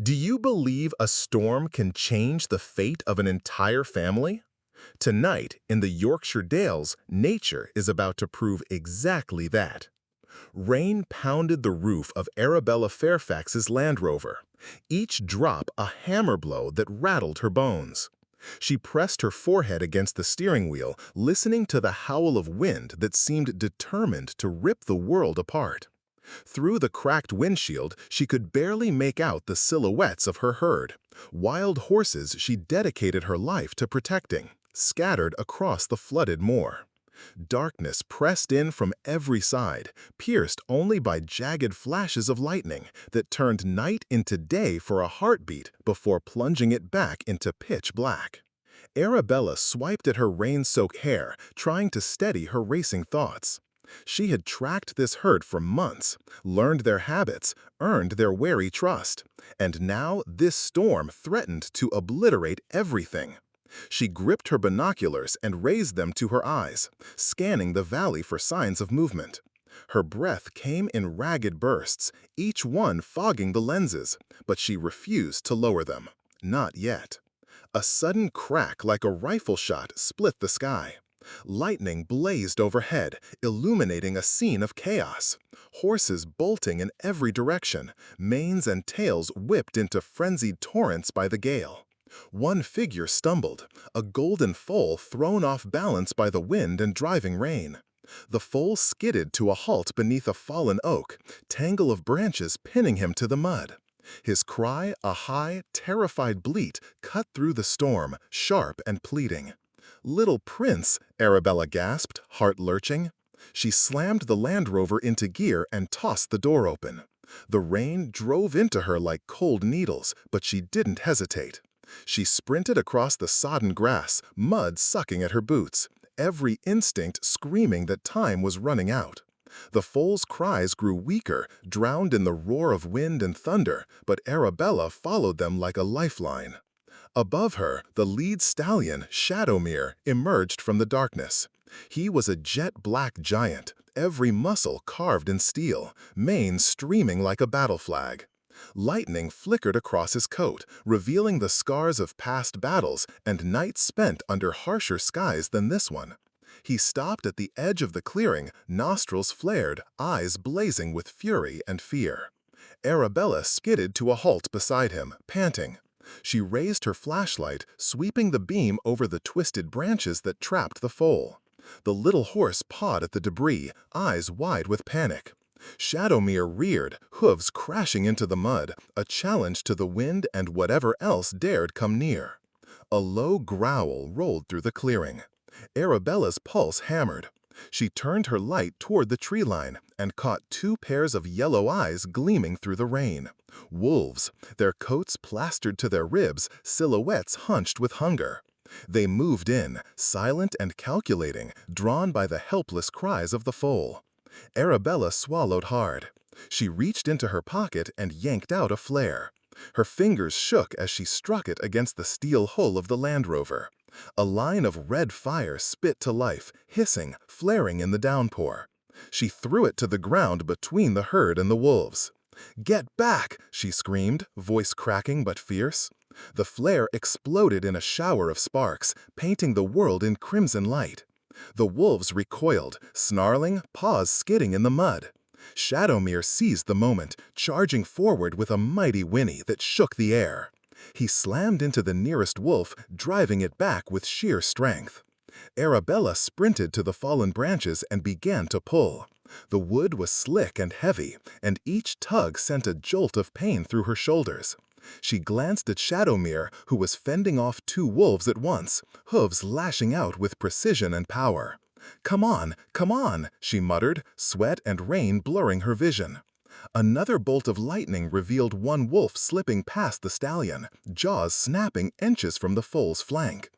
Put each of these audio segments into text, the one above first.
Do you believe a storm can change the fate of an entire family? Tonight, in the Yorkshire Dales, nature is about to prove exactly that. Rain pounded the roof of Arabella Fairfax's Land Rover, each drop a hammer blow that rattled her bones. She pressed her forehead against the steering wheel, listening to the howl of wind that seemed determined to rip the world apart. Through the cracked windshield, she could barely make out the silhouettes of her herd, wild horses she dedicated her life to protecting, scattered across the flooded moor. Darkness pressed in from every side, pierced only by jagged flashes of lightning that turned night into day for a heartbeat before plunging it back into pitch black. Arabella swiped at her rain-soaked hair, trying to steady her racing thoughts. She had tracked this herd for months, learned their habits, earned their wary trust, and now this storm threatened to obliterate everything. She gripped her binoculars and raised them to her eyes, scanning the valley for signs of movement. Her breath came in ragged bursts, each one fogging the lenses, but she refused to lower them. Not yet. A sudden crack like a rifle shot split the sky. Lightning blazed overhead, illuminating a scene of chaos. Horses bolting in every direction, manes and tails whipped into frenzied torrents by the gale. One figure stumbled, a golden foal thrown off balance by the wind and driving rain. The foal skidded to a halt beneath a fallen oak, tangle of branches pinning him to the mud. His cry, a high, terrified bleat, cut through the storm, sharp and pleading. "Little prince," Arabella gasped, heart lurching. She slammed the Land Rover into gear and tossed the door open. The rain drove into her like cold needles, but she didn't hesitate. She sprinted across the sodden grass, mud sucking at her boots, every instinct screaming that time was running out. The foal's cries grew weaker, drowned in the roar of wind and thunder, but Arabella followed them like a lifeline. Above her, the lead stallion, Shadowmere, emerged from the darkness. He was a jet-black giant, every muscle carved in steel, mane streaming like a battle flag. Lightning flickered across his coat, revealing the scars of past battles and nights spent under harsher skies than this one. He stopped at the edge of the clearing, nostrils flared, eyes blazing with fury and fear. Arabella skidded to a halt beside him, panting. She raised her flashlight, sweeping the beam over the twisted branches that trapped the foal. The little horse pawed at the debris, eyes wide with panic. Shadowmere reared, hooves crashing into the mud, a challenge to the wind and whatever else dared come near. A low growl rolled through the clearing. Arabella's pulse hammered. She turned her light toward the tree line and caught two pairs of yellow eyes gleaming through the rain. Wolves, their coats plastered to their ribs, silhouettes hunched with hunger. They moved in, silent and calculating, drawn by the helpless cries of the foal. Arabella swallowed hard. She reached into her pocket and yanked out a flare. Her fingers shook as she struck it against the steel hull of the Land Rover. A line of red fire spit to life, hissing, flaring in the downpour. She threw it to the ground between the herd and the wolves. "Get back!" she screamed, voice cracking but fierce. The flare exploded in a shower of sparks, painting the world in crimson light. The wolves recoiled, snarling, paws skidding in the mud. Shadowmere seized the moment, charging forward with a mighty whinny that shook the air. He slammed into the nearest wolf, driving it back with sheer strength. Arabella sprinted to the fallen branches and began to pull. The wood was slick and heavy, and each tug sent a jolt of pain through her shoulders. She glanced at Shadowmere, who was fending off two wolves at once, hooves lashing out with precision and power. Come on," she muttered, sweat and rain blurring her vision. Another bolt of lightning revealed one wolf slipping past the stallion, jaws snapping inches from the foal's flank.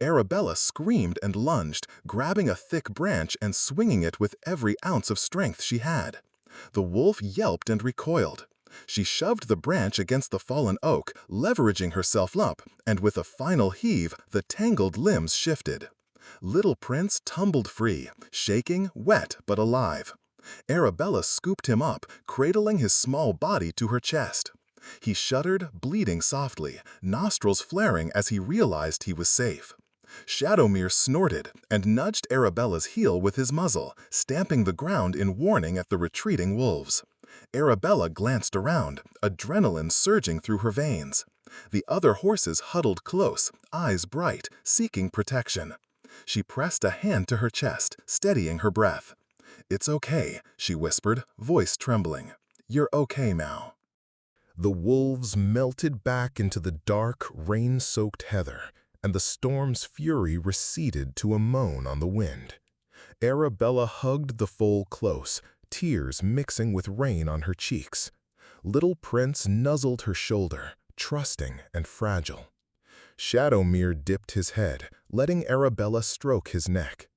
Arabella screamed and lunged, grabbing a thick branch and swinging it with every ounce of strength she had. The wolf yelped and recoiled. She shoved the branch against the fallen oak, leveraging herself up, and with a final heave, the tangled limbs shifted. Little Prince tumbled free, shaking, wet but alive. Arabella scooped him up, cradling his small body to her chest. He shuddered, bleating softly, nostrils flaring as he realized he was safe. Shadowmere snorted and nudged Arabella's heel with his muzzle, stamping the ground in warning at the retreating wolves. Arabella glanced around, adrenaline surging through her veins. The other horses huddled close, eyes bright, seeking protection. She pressed a hand to her chest, steadying her breath. "It's okay," she whispered, voice trembling. "You're okay now." The wolves melted back into the dark, rain-soaked heather, and the storm's fury receded to a moan on the wind. Arabella hugged the foal close, tears mixing with rain on her cheeks. Little Prince nuzzled her shoulder, trusting and fragile. Shadowmere dipped his head, letting Arabella stroke his neck.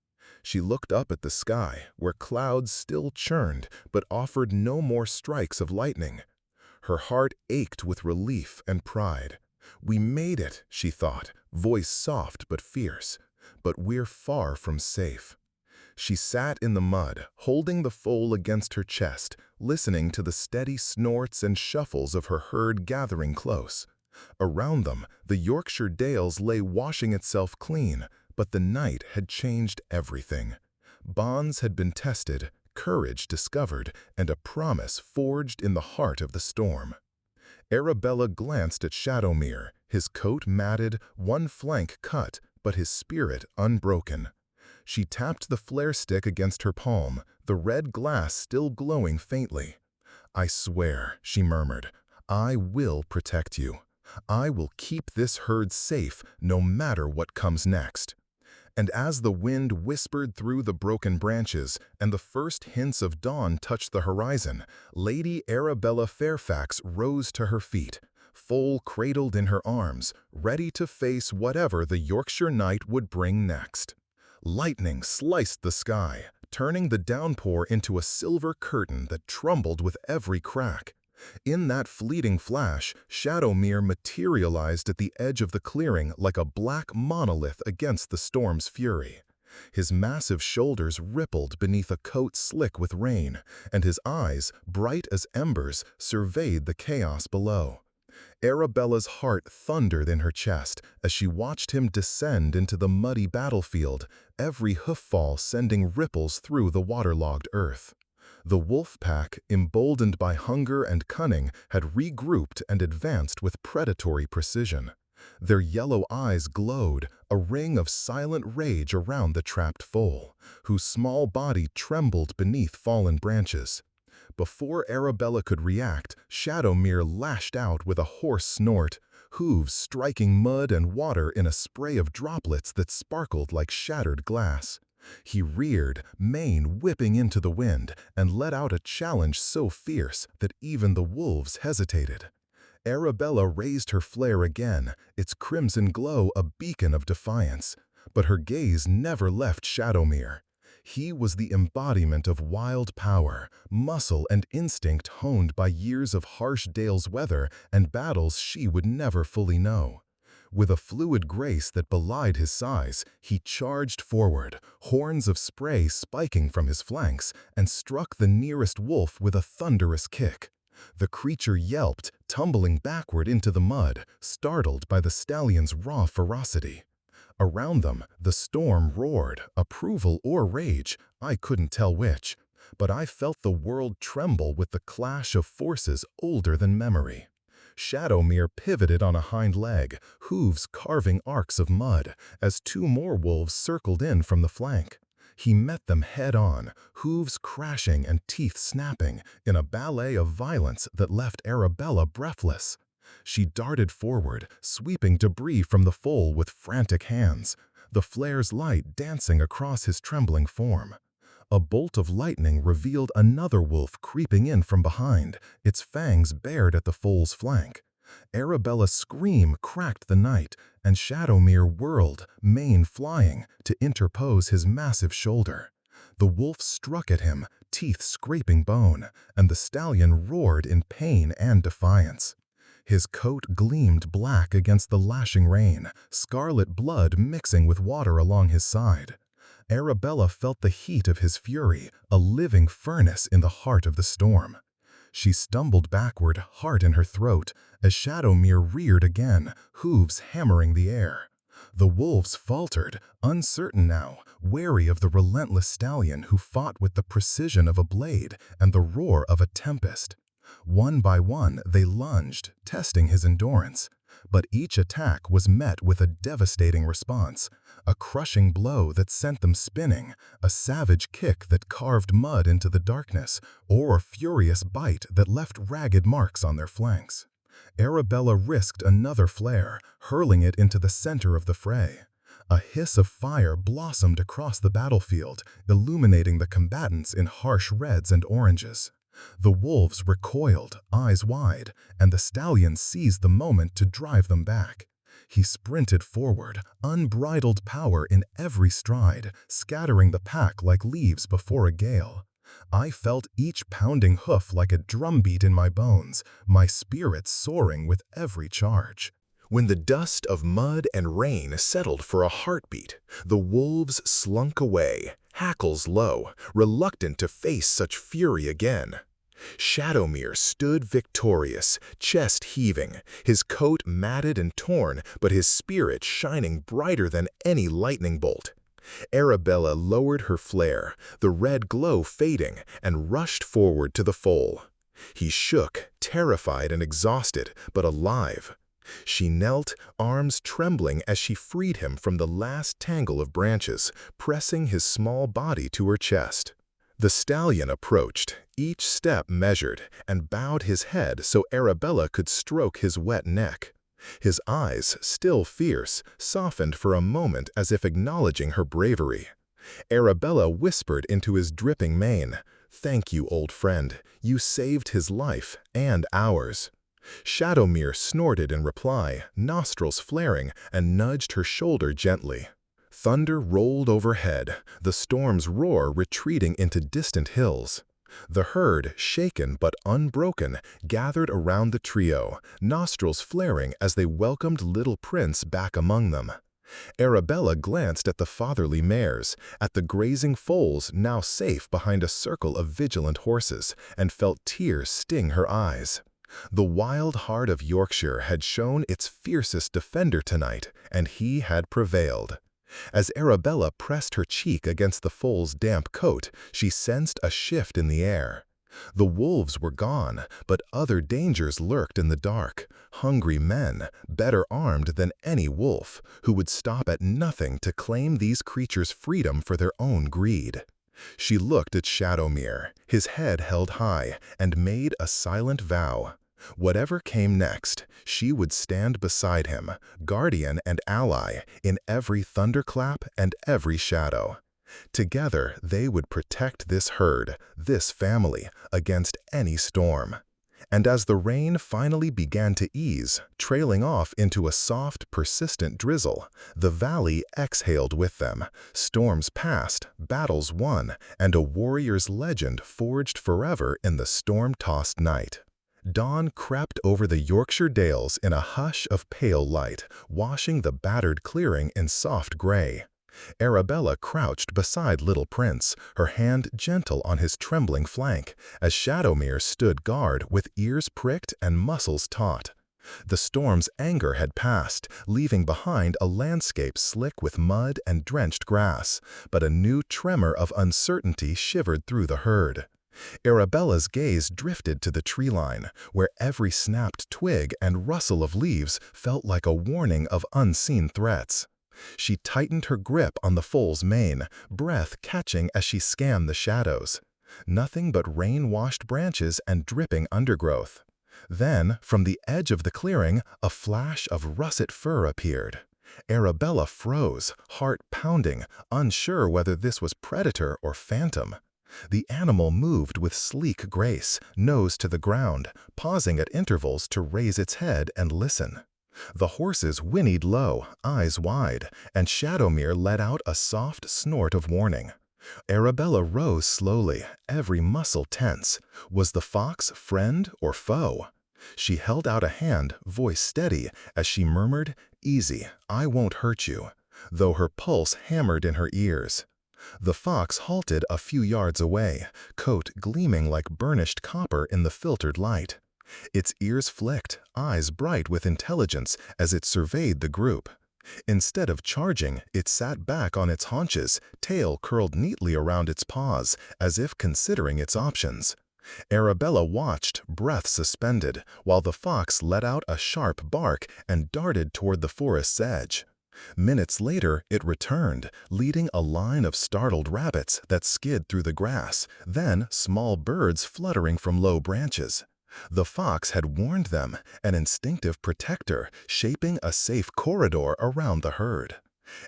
She looked up at the sky, where clouds still churned but offered no more strikes of lightning. Her heart ached with relief and pride. "We made it," she thought, voice soft but fierce. "But we're far from safe." She sat in the mud, holding the foal against her chest, listening to the steady snorts and shuffles of her herd gathering close. Around them, the Yorkshire Dales lay washing itself clean, but the night had changed everything. Bonds had been tested, courage discovered, and a promise forged in the heart of the storm. Arabella glanced at Shadowmere, his coat matted, one flank cut, but his spirit unbroken. She tapped the flare stick against her palm, the red glass still glowing faintly. "I swear," she murmured, "I will protect you. I will keep this herd safe no matter what comes next." And as the wind whispered through the broken branches and the first hints of dawn touched the horizon, Lady Arabella Fairfax rose to her feet, foal cradled in her arms, ready to face whatever the Yorkshire night would bring next. Lightning sliced the sky, turning the downpour into a silver curtain that trembled with every crack. In that fleeting flash, Shadowmere materialized at the edge of the clearing like a black monolith against the storm's fury. His massive shoulders rippled beneath a coat slick with rain, and his eyes, bright as embers, surveyed the chaos below. Arabella's heart thundered in her chest as she watched him descend into the muddy battlefield, every hooffall sending ripples through the waterlogged earth. The wolf pack, emboldened by hunger and cunning, had regrouped and advanced with predatory precision. Their yellow eyes glowed, a ring of silent rage around the trapped foal, whose small body trembled beneath fallen branches. Before Arabella could react, Shadowmere lashed out with a hoarse snort, hooves striking mud and water in a spray of droplets that sparkled like shattered glass. He reared, mane whipping into the wind, and let out a challenge so fierce that even the wolves hesitated. Arabella raised her flare again, its crimson glow a beacon of defiance. But her gaze never left Shadowmere. He was the embodiment of wild power, muscle and instinct honed by years of harsh Dales weather and battles she would never fully know. With a fluid grace that belied his size, he charged forward, horns of spray spiking from his flanks, and struck the nearest wolf with a thunderous kick. The creature yelped, tumbling backward into the mud, startled by the stallion's raw ferocity. Around them, the storm roared, approval or rage, I couldn't tell which, but I felt the world tremble with the clash of forces older than memory. Shadowmere pivoted on a hind leg, hooves carving arcs of mud, as two more wolves circled in from the flank. He met them head-on, hooves crashing and teeth snapping, in a ballet of violence that left Arabella breathless. She darted forward, sweeping debris from the foal with frantic hands, the flare's light dancing across his trembling form. A bolt of lightning revealed another wolf creeping in from behind, its fangs bared at the foal's flank. Arabella's scream cracked the night, and Shadowmere whirled, mane flying, to interpose his massive shoulder. The wolf struck at him, teeth scraping bone, and the stallion roared in pain and defiance. His coat gleamed black against the lashing rain, scarlet blood mixing with water along his side. Arabella felt the heat of his fury, a living furnace in the heart of the storm. She stumbled backward, heart in her throat, as Shadowmere reared again, hooves hammering the air. The wolves faltered, uncertain now, wary of the relentless stallion who fought with the precision of a blade and the roar of a tempest. One by one, they lunged, testing his endurance. But each attack was met with a devastating response, a crushing blow that sent them spinning, a savage kick that carved mud into the darkness, or a furious bite that left ragged marks on their flanks. Arabella risked another flare, hurling it into the center of the fray. A hiss of fire blossomed across the battlefield, illuminating the combatants in harsh reds and oranges. The wolves recoiled, eyes wide, and the stallion seized the moment to drive them back. He sprinted forward, unbridled power in every stride, scattering the pack like leaves before a gale. I felt each pounding hoof like a drumbeat in my bones, my spirit soaring with every charge. When the dust of mud and rain settled for a heartbeat, the wolves slunk away, hackles low, reluctant to face such fury again. Shadowmere stood victorious, chest heaving, his coat matted and torn, but his spirit shining brighter than any lightning bolt. Arabella lowered her flare, the red glow fading, and rushed forward to the foal. He shook, terrified and exhausted, but alive. She knelt, arms trembling as she freed him from the last tangle of branches, pressing his small body to her chest. The stallion approached, each step measured, and bowed his head so Arabella could stroke his wet neck. His eyes, still fierce, softened for a moment as if acknowledging her bravery. Arabella whispered into his dripping mane, "Thank you, old friend. You saved his life and ours." Shadowmere snorted in reply, nostrils flaring, and nudged her shoulder gently. Thunder rolled overhead, the storm's roar retreating into distant hills. The herd, shaken but unbroken, gathered around the trio, nostrils flaring as they welcomed little Prince back among them. Arabella glanced at the fatherly mares, at the grazing foals now safe behind a circle of vigilant horses, and felt tears sting her eyes. The wild heart of Yorkshire had shown its fiercest defender tonight, and he had prevailed. As Arabella pressed her cheek against the foal's damp coat, she sensed a shift in the air. The wolves were gone, but other dangers lurked in the dark. Hungry men, better armed than any wolf, who would stop at nothing to claim these creatures' freedom for their own greed. She looked at Shadowmere, his head held high, and made a silent vow. Whatever came next, she would stand beside him, guardian and ally, in every thunderclap and every shadow. Together, they would protect this herd, this family, against any storm. And as the rain finally began to ease, trailing off into a soft, persistent drizzle, the valley exhaled with them. Storms passed, battles won, and a warrior's legend forged forever in the storm-tossed night. Dawn crept over the Yorkshire Dales in a hush of pale light, washing the battered clearing in soft gray. Arabella crouched beside little Prince, her hand gentle on his trembling flank, as Shadowmere stood guard with ears pricked and muscles taut. The storm's anger had passed, leaving behind a landscape slick with mud and drenched grass, but a new tremor of uncertainty shivered through the herd. Arabella's gaze drifted to the tree line, where every snapped twig and rustle of leaves felt like a warning of unseen threats. She tightened her grip on the foal's mane, breath catching as she scanned the shadows. Nothing but rain-washed branches and dripping undergrowth. Then, from the edge of the clearing, a flash of russet fur appeared. Arabella froze, heart pounding, unsure whether this was predator or phantom. The animal moved with sleek grace, nose to the ground, pausing at intervals to raise its head and listen. The horses whinnied low, eyes wide, and Shadowmere let out a soft snort of warning. Arabella rose slowly, every muscle tense. Was the fox friend or foe? She held out a hand, voice steady, as she murmured, "Easy, I won't hurt you," though her pulse hammered in her ears. The fox halted a few yards away, coat gleaming like burnished copper in the filtered light. Its ears flicked, eyes bright with intelligence as it surveyed the group. Instead of charging, it sat back on its haunches, tail curled neatly around its paws, as if considering its options. Arabella watched, breath suspended, while the fox let out a sharp bark and darted toward the forest's edge. Minutes later, it returned, leading a line of startled rabbits that skid through the grass, then small birds fluttering from low branches. The fox had warned them, an instinctive protector, shaping a safe corridor around the herd.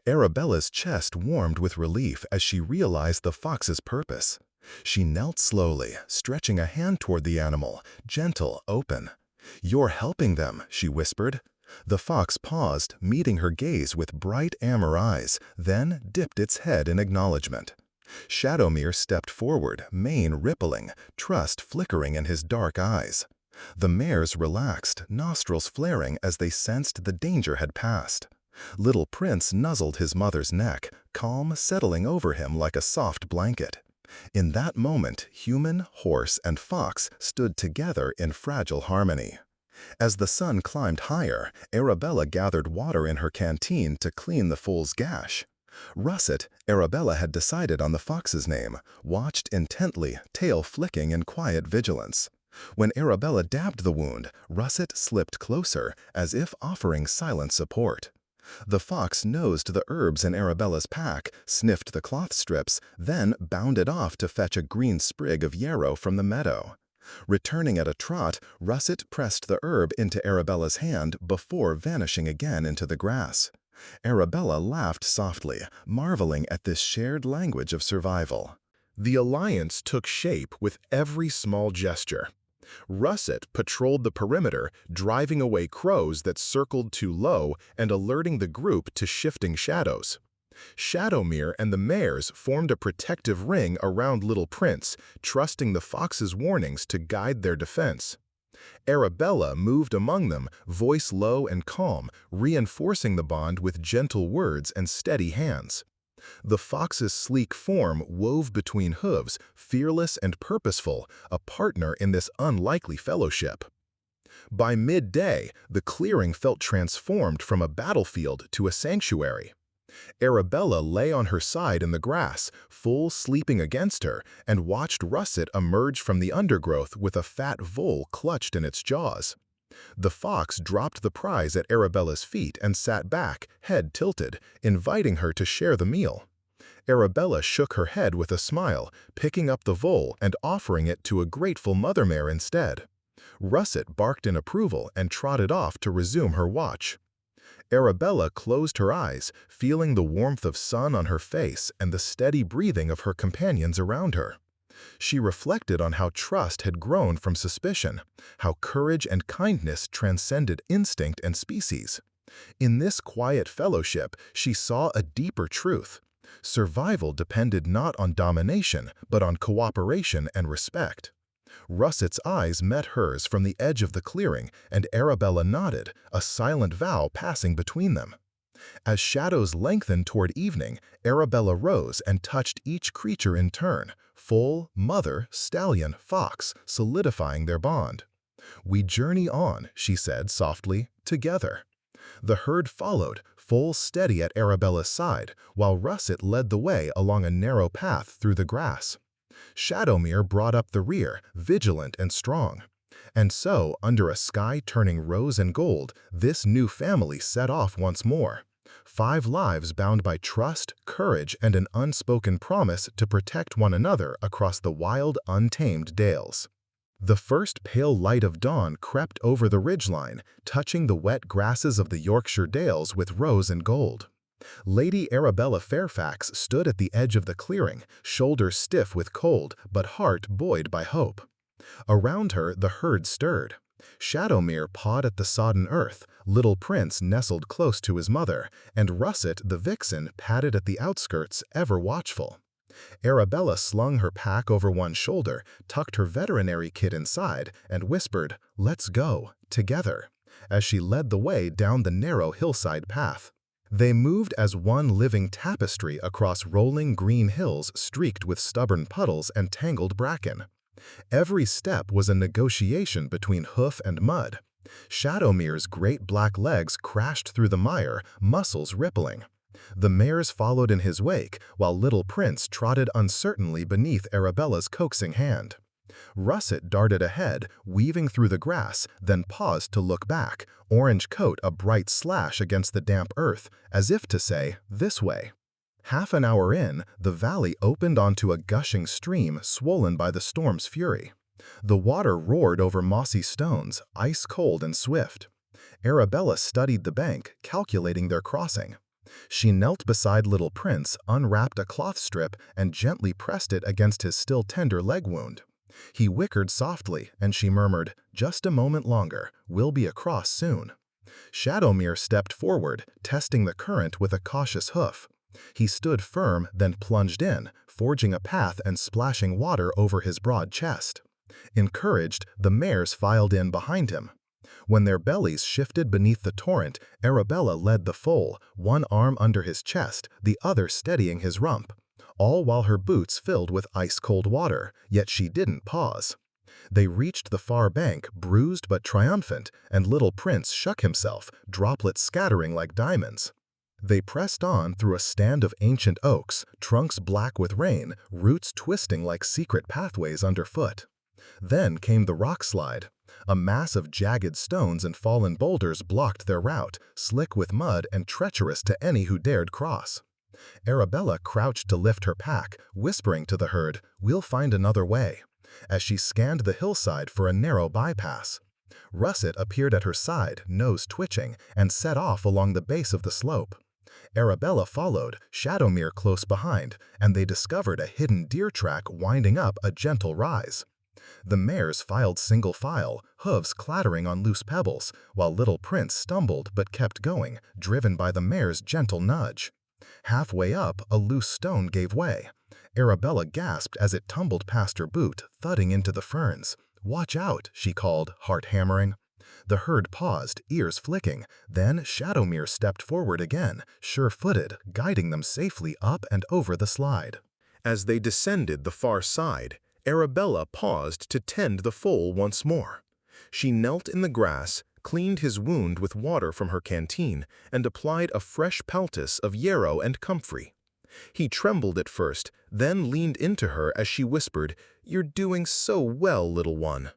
Arabella's chest warmed with relief as she realized the fox's purpose. She knelt slowly, stretching a hand toward the animal, gentle, open. "You're helping them," she whispered. The fox paused, meeting her gaze with bright amber eyes, then dipped its head in acknowledgement. Shadowmere stepped forward, mane rippling, trust flickering in his dark eyes. The mares relaxed, nostrils flaring as they sensed the danger had passed. Little Prince nuzzled his mother's neck, calm settling over him like a soft blanket. In that moment, human, horse, and fox stood together in fragile harmony. As the sun climbed higher, Arabella gathered water in her canteen to clean the foal's gash. Russet, Arabella had decided on the fox's name, watched intently, tail flicking in quiet vigilance. When Arabella dabbed the wound, Russet slipped closer, as if offering silent support. The fox nosed the herbs in Arabella's pack, sniffed the cloth strips, then bounded off to fetch a green sprig of yarrow from the meadow. Returning at a trot, Russet pressed the herb into Arabella's hand before vanishing again into the grass. Arabella laughed softly, marveling at this shared language of survival. The alliance took shape with every small gesture. Russet patrolled the perimeter, driving away crows that circled too low and alerting the group to shifting shadows. Shadowmere and the mares formed a protective ring around Little Prince, trusting the fox's warnings to guide their defense. Arabella moved among them, voice low and calm, reinforcing the bond with gentle words and steady hands. The fox's sleek form wove between hooves, fearless and purposeful, a partner in this unlikely fellowship. By midday, the clearing felt transformed from a battlefield to a sanctuary. Arabella lay on her side in the grass, Foal sleeping against her, and watched Russet emerge from the undergrowth with a fat vole clutched in its jaws. The fox dropped the prize at Arabella's feet and sat back, head tilted, inviting her to share the meal. Arabella shook her head with a smile, picking up the vole and offering it to a grateful mother mare instead. Russet barked in approval and trotted off to resume her watch. Arabella closed her eyes, feeling the warmth of sun on her face and the steady breathing of her companions around her. She reflected on how trust had grown from suspicion, how courage and kindness transcended instinct and species. In this quiet fellowship, she saw a deeper truth. Survival depended not on domination, but on cooperation and respect. Russet's eyes met hers from the edge of the clearing, and Arabella nodded, a silent vow passing between them. As shadows lengthened toward evening, Arabella rose and touched each creature in turn, foal, mother, stallion, fox, solidifying their bond. "We journey on," she said softly, "together." The herd followed, foal steady at Arabella's side, while Russet led the way along a narrow path through the grass. Shadowmere brought up the rear, vigilant and strong. And so, under a sky turning rose and gold, this new family set off once more. 5 lives bound by trust, courage, and an unspoken promise to protect one another across the wild, untamed dales. The first pale light of dawn crept over the ridgeline, touching the wet grasses of the Yorkshire Dales with rose and gold. Lady Arabella Fairfax stood at the edge of the clearing, shoulders stiff with cold, but heart buoyed by hope. Around her, the herd stirred. Shadowmere pawed at the sodden earth, Little Prince nestled close to his mother, and Russet, the vixen, padded at the outskirts, ever watchful. Arabella slung her pack over one shoulder, tucked her veterinary kit inside, and whispered, "Let's go, together," as she led the way down the narrow hillside path. They moved as one living tapestry across rolling green hills streaked with stubborn puddles and tangled bracken. Every step was a negotiation between hoof and mud. Shadowmere's great black legs crashed through the mire, muscles rippling. The mares followed in his wake, while Little Prince trotted uncertainly beneath Arabella's coaxing hand. Russet darted ahead, weaving through the grass, then paused to look back, orange coat a bright slash against the damp earth, as if to say, "This way." Half an hour in, the valley opened onto a gushing stream swollen by the storm's fury. The water roared over mossy stones, ice-cold and swift. Arabella studied the bank, calculating their crossing. She knelt beside Little Prince, unwrapped a cloth strip, and gently pressed it against his still tender leg wound. He whickered softly, and she murmured, "Just a moment longer, we'll be across soon." Shadowmere stepped forward, testing the current with a cautious hoof. He stood firm, then plunged in, forging a path and splashing water over his broad chest. Encouraged, the mares filed in behind him. When their bellies shifted beneath the torrent, Arabella led the foal, one arm under his chest, the other steadying his rump, all while her boots filled with ice-cold water, yet she didn't pause. They reached the far bank, bruised but triumphant, and Little Prince shook himself, droplets scattering like diamonds. They pressed on through a stand of ancient oaks, trunks black with rain, roots twisting like secret pathways underfoot. Then came the rock slide. A mass of jagged stones and fallen boulders blocked their route, slick with mud and treacherous to any who dared cross. Arabella crouched to lift her pack, whispering to the herd, "We'll find another way," as she scanned the hillside for a narrow bypass. Russet appeared at her side, nose twitching, and set off along the base of the slope. Arabella followed, Shadowmere close behind, and they discovered a hidden deer track winding up a gentle rise. The mares filed single file, hooves clattering on loose pebbles, while Little Prince stumbled but kept going, driven by the mare's gentle nudge. Halfway up, a loose stone gave way. Arabella gasped as it tumbled past her boot, thudding into the ferns. "Watch out," she called, heart hammering. The herd paused, ears flicking. Then Shadowmere stepped forward again, sure-footed, guiding them safely up and over the slide. As they descended the far side, Arabella paused to tend the foal once more. She knelt in the grass, cleaned his wound with water from her canteen, and applied a fresh poultice of yarrow and comfrey. He trembled at first, then leaned into her as she whispered, "You're doing so well, little one."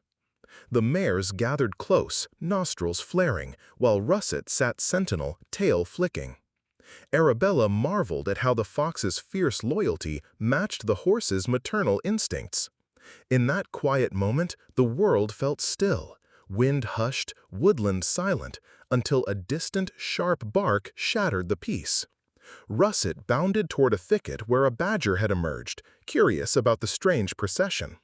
The mares gathered close, nostrils flaring, while Russet sat sentinel, tail flicking. Arabella marveled at how the fox's fierce loyalty matched the horse's maternal instincts. In that quiet moment, the world felt still, wind hushed, woodland silent, until a distant, sharp bark shattered the peace. Russet bounded toward a thicket where a badger had emerged, curious about the strange procession.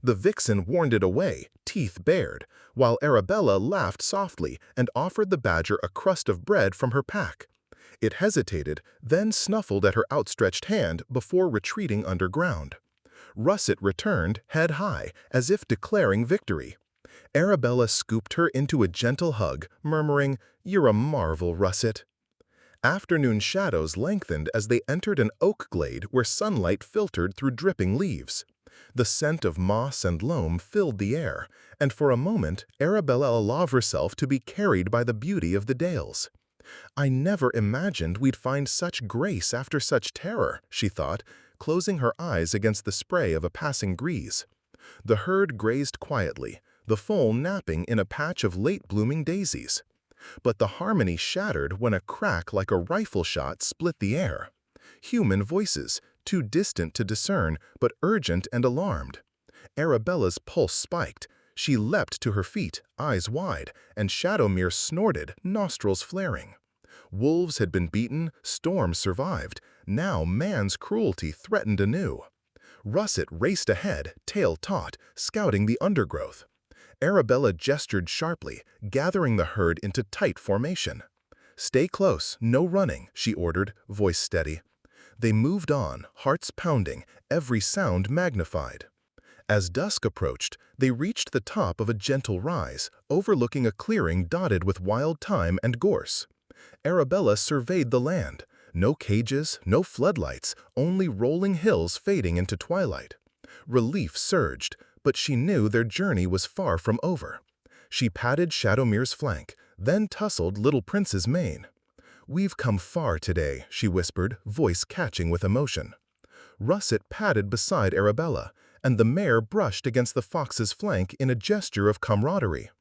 The vixen warned it away, teeth bared, while Arabella laughed softly and offered the badger a crust of bread from her pack. It hesitated, then snuffled at her outstretched hand before retreating underground. Russet returned, head high, as if declaring victory. Arabella scooped her into a gentle hug, murmuring, "You're a marvel, Russet." Afternoon shadows lengthened as they entered an oak glade where sunlight filtered through dripping leaves. The scent of moss and loam filled the air, and for a moment Arabella allowed herself to be carried by the beauty of the dales. "I never imagined we'd find such grace after such terror," she thought, closing her eyes against the spray of a passing breeze. The herd grazed quietly, the foal napping in a patch of late-blooming daisies. But the harmony shattered when a crack like a rifle shot split the air. Human voices, too distant to discern, but urgent and alarmed. Arabella's pulse spiked. She leapt to her feet, eyes wide, and Shadowmere snorted, nostrils flaring. Wolves had been beaten, storms survived. Now man's cruelty threatened anew. Russet raced ahead, tail taut, scouting the undergrowth. Arabella gestured sharply, gathering the herd into tight formation. "Stay close, no running," she ordered, voice steady. They moved on, hearts pounding, every sound magnified. As dusk approached, they reached the top of a gentle rise, overlooking a clearing dotted with wild thyme and gorse. Arabella surveyed the land. No cages, no floodlights, only rolling hills fading into twilight. Relief surged, but she knew their journey was far from over. She patted Shadowmere's flank, then tussled Little Prince's mane. "We've come far today," she whispered, voice catching with emotion. Russet padded beside Arabella, and the mare brushed against the fox's flank in a gesture of camaraderie.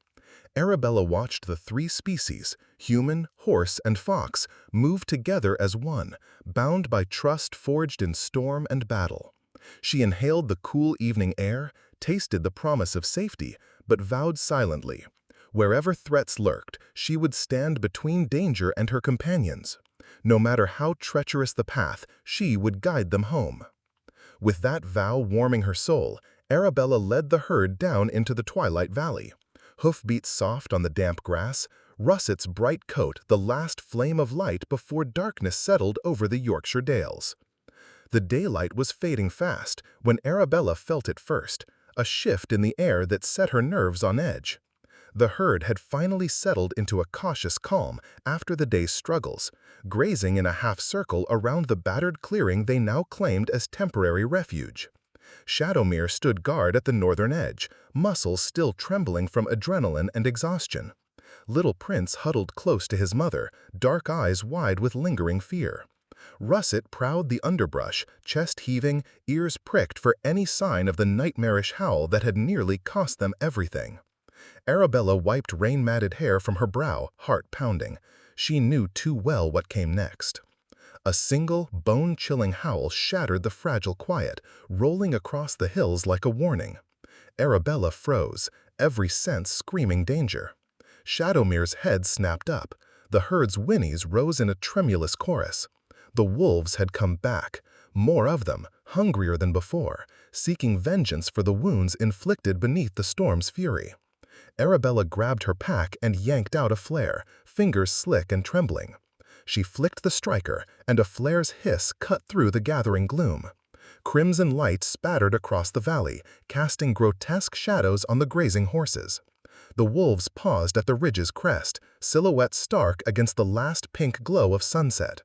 Arabella watched the three species, human, horse, and fox, move together as one, bound by trust forged in storm and battle. She inhaled the cool evening air, tasted the promise of safety, but vowed silently. Wherever threats lurked, she would stand between danger and her companions. No matter how treacherous the path, she would guide them home. With that vow warming her soul, Arabella led the herd down into the twilight valley. Hoofbeats soft on the damp grass, Russet's bright coat the last flame of light before darkness settled over the Yorkshire Dales. The daylight was fading fast when Arabella felt it first, a shift in the air that set her nerves on edge. The herd had finally settled into a cautious calm after the day's struggles, grazing in a half-circle around the battered clearing they now claimed as temporary refuge. Shadowmere stood guard at the northern edge, muscles still trembling from adrenaline and exhaustion. Little Prince huddled close to his mother, dark eyes wide with lingering fear. Russet prowled the underbrush, chest heaving, ears pricked for any sign of the nightmarish howl that had nearly cost them everything. Arabella wiped rain-matted hair from her brow, heart pounding. She knew too well what came next. A single, bone-chilling howl shattered the fragile quiet, rolling across the hills like a warning. Arabella froze, every sense screaming danger. Shadowmere's head snapped up. The herd's whinnies rose in a tremulous chorus. The wolves had come back, more of them, hungrier than before, seeking vengeance for the wounds inflicted beneath the storm's fury. Arabella grabbed her pack and yanked out a flare, fingers slick and trembling. She flicked the striker, and a flare's hiss cut through the gathering gloom. Crimson light spattered across the valley, casting grotesque shadows on the grazing horses. The wolves paused at the ridge's crest, silhouettes stark against the last pink glow of sunset.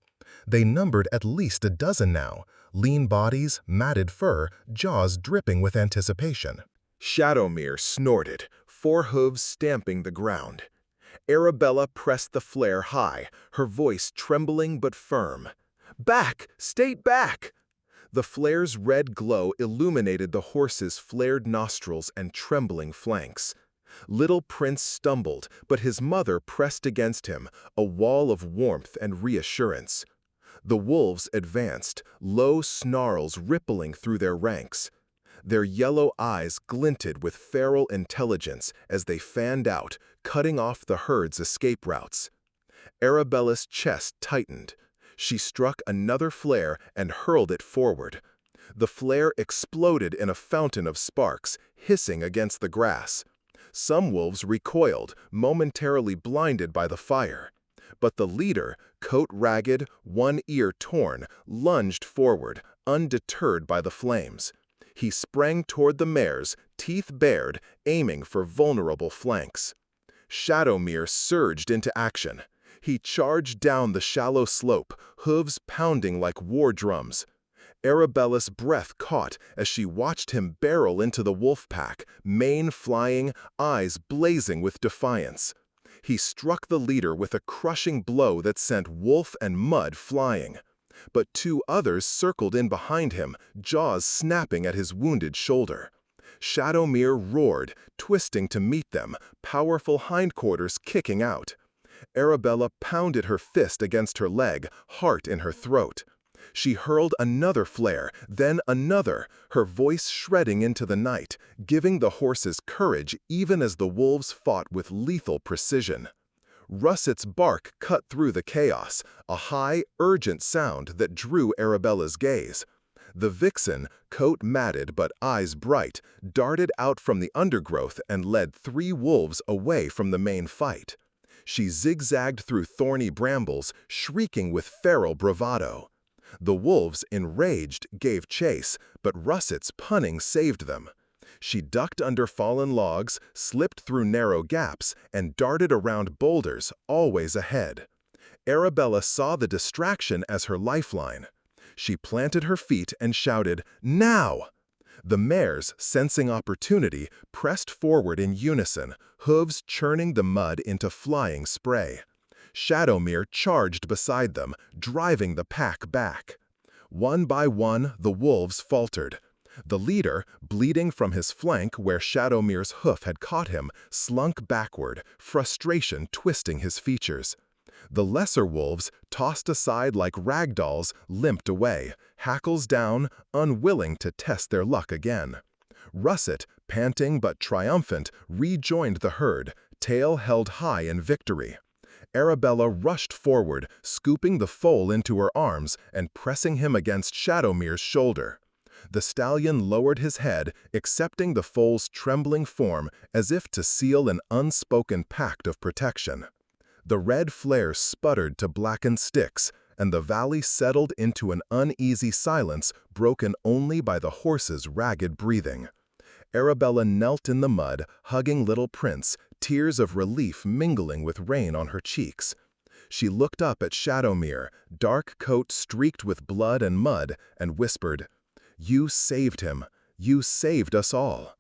They numbered at least a dozen now, lean bodies, matted fur, jaws dripping with anticipation. Shadowmere snorted, four hooves stamping the ground. Arabella pressed the flare high, her voice trembling but firm. "Back! Stay back!" The flare's red glow illuminated the horse's flared nostrils and trembling flanks. Little Prince stumbled, but his mother pressed against him, a wall of warmth and reassurance. The wolves advanced, low snarls rippling through their ranks. Their yellow eyes glinted with feral intelligence as they fanned out, cutting off the herd's escape routes. Arabella's chest tightened. She struck another flare and hurled it forward. The flare exploded in a fountain of sparks, hissing against the grass. Some wolves recoiled, momentarily blinded by the fire. But the leader, coat ragged, one ear torn, lunged forward, undeterred by the flames. He sprang toward the mares, teeth bared, aiming for vulnerable flanks. Shadowmere surged into action. He charged down the shallow slope, hooves pounding like war drums. Arabella's breath caught as she watched him barrel into the wolf pack, mane flying, eyes blazing with defiance. He struck the leader with a crushing blow that sent wolf and mud flying. But two others circled in behind him, jaws snapping at his wounded shoulder. Shadowmere roared, twisting to meet them, powerful hindquarters kicking out. Arabella pounded her fist against her leg, heart in her throat. She hurled another flare, then another, her voice shredding into the night, giving the horses courage even as the wolves fought with lethal precision. Russet's bark cut through the chaos, a high, urgent sound that drew Arabella's gaze. The vixen, coat matted but eyes bright, darted out from the undergrowth and led three wolves away from the main fight. She zigzagged through thorny brambles, shrieking with feral bravado. The wolves, enraged, gave chase, but Russet's punning saved them. She ducked under fallen logs, slipped through narrow gaps, and darted around boulders, always ahead. Arabella saw the distraction as her lifeline. She planted her feet and shouted, "Now!" The mares, sensing opportunity, pressed forward in unison, hooves churning the mud into flying spray. Shadowmere charged beside them, driving the pack back. One by one, the wolves faltered. The leader, bleeding from his flank where Shadowmere's hoof had caught him, slunk backward, frustration twisting his features. The lesser wolves, tossed aside like rag dolls, limped away, hackles down, unwilling to test their luck again. Russet, panting but triumphant, rejoined the herd, tail held high in victory. Arabella rushed forward, scooping the foal into her arms and pressing him against Shadowmere's shoulder. The stallion lowered his head, accepting the foal's trembling form as if to seal an unspoken pact of protection. The red flare sputtered to blackened sticks, and the valley settled into an uneasy silence broken only by the horse's ragged breathing. Arabella knelt in the mud, hugging little Prince, tears of relief mingling with rain on her cheeks. She looked up at Shadowmere, dark coat streaked with blood and mud, and whispered, "You saved him. You saved us all."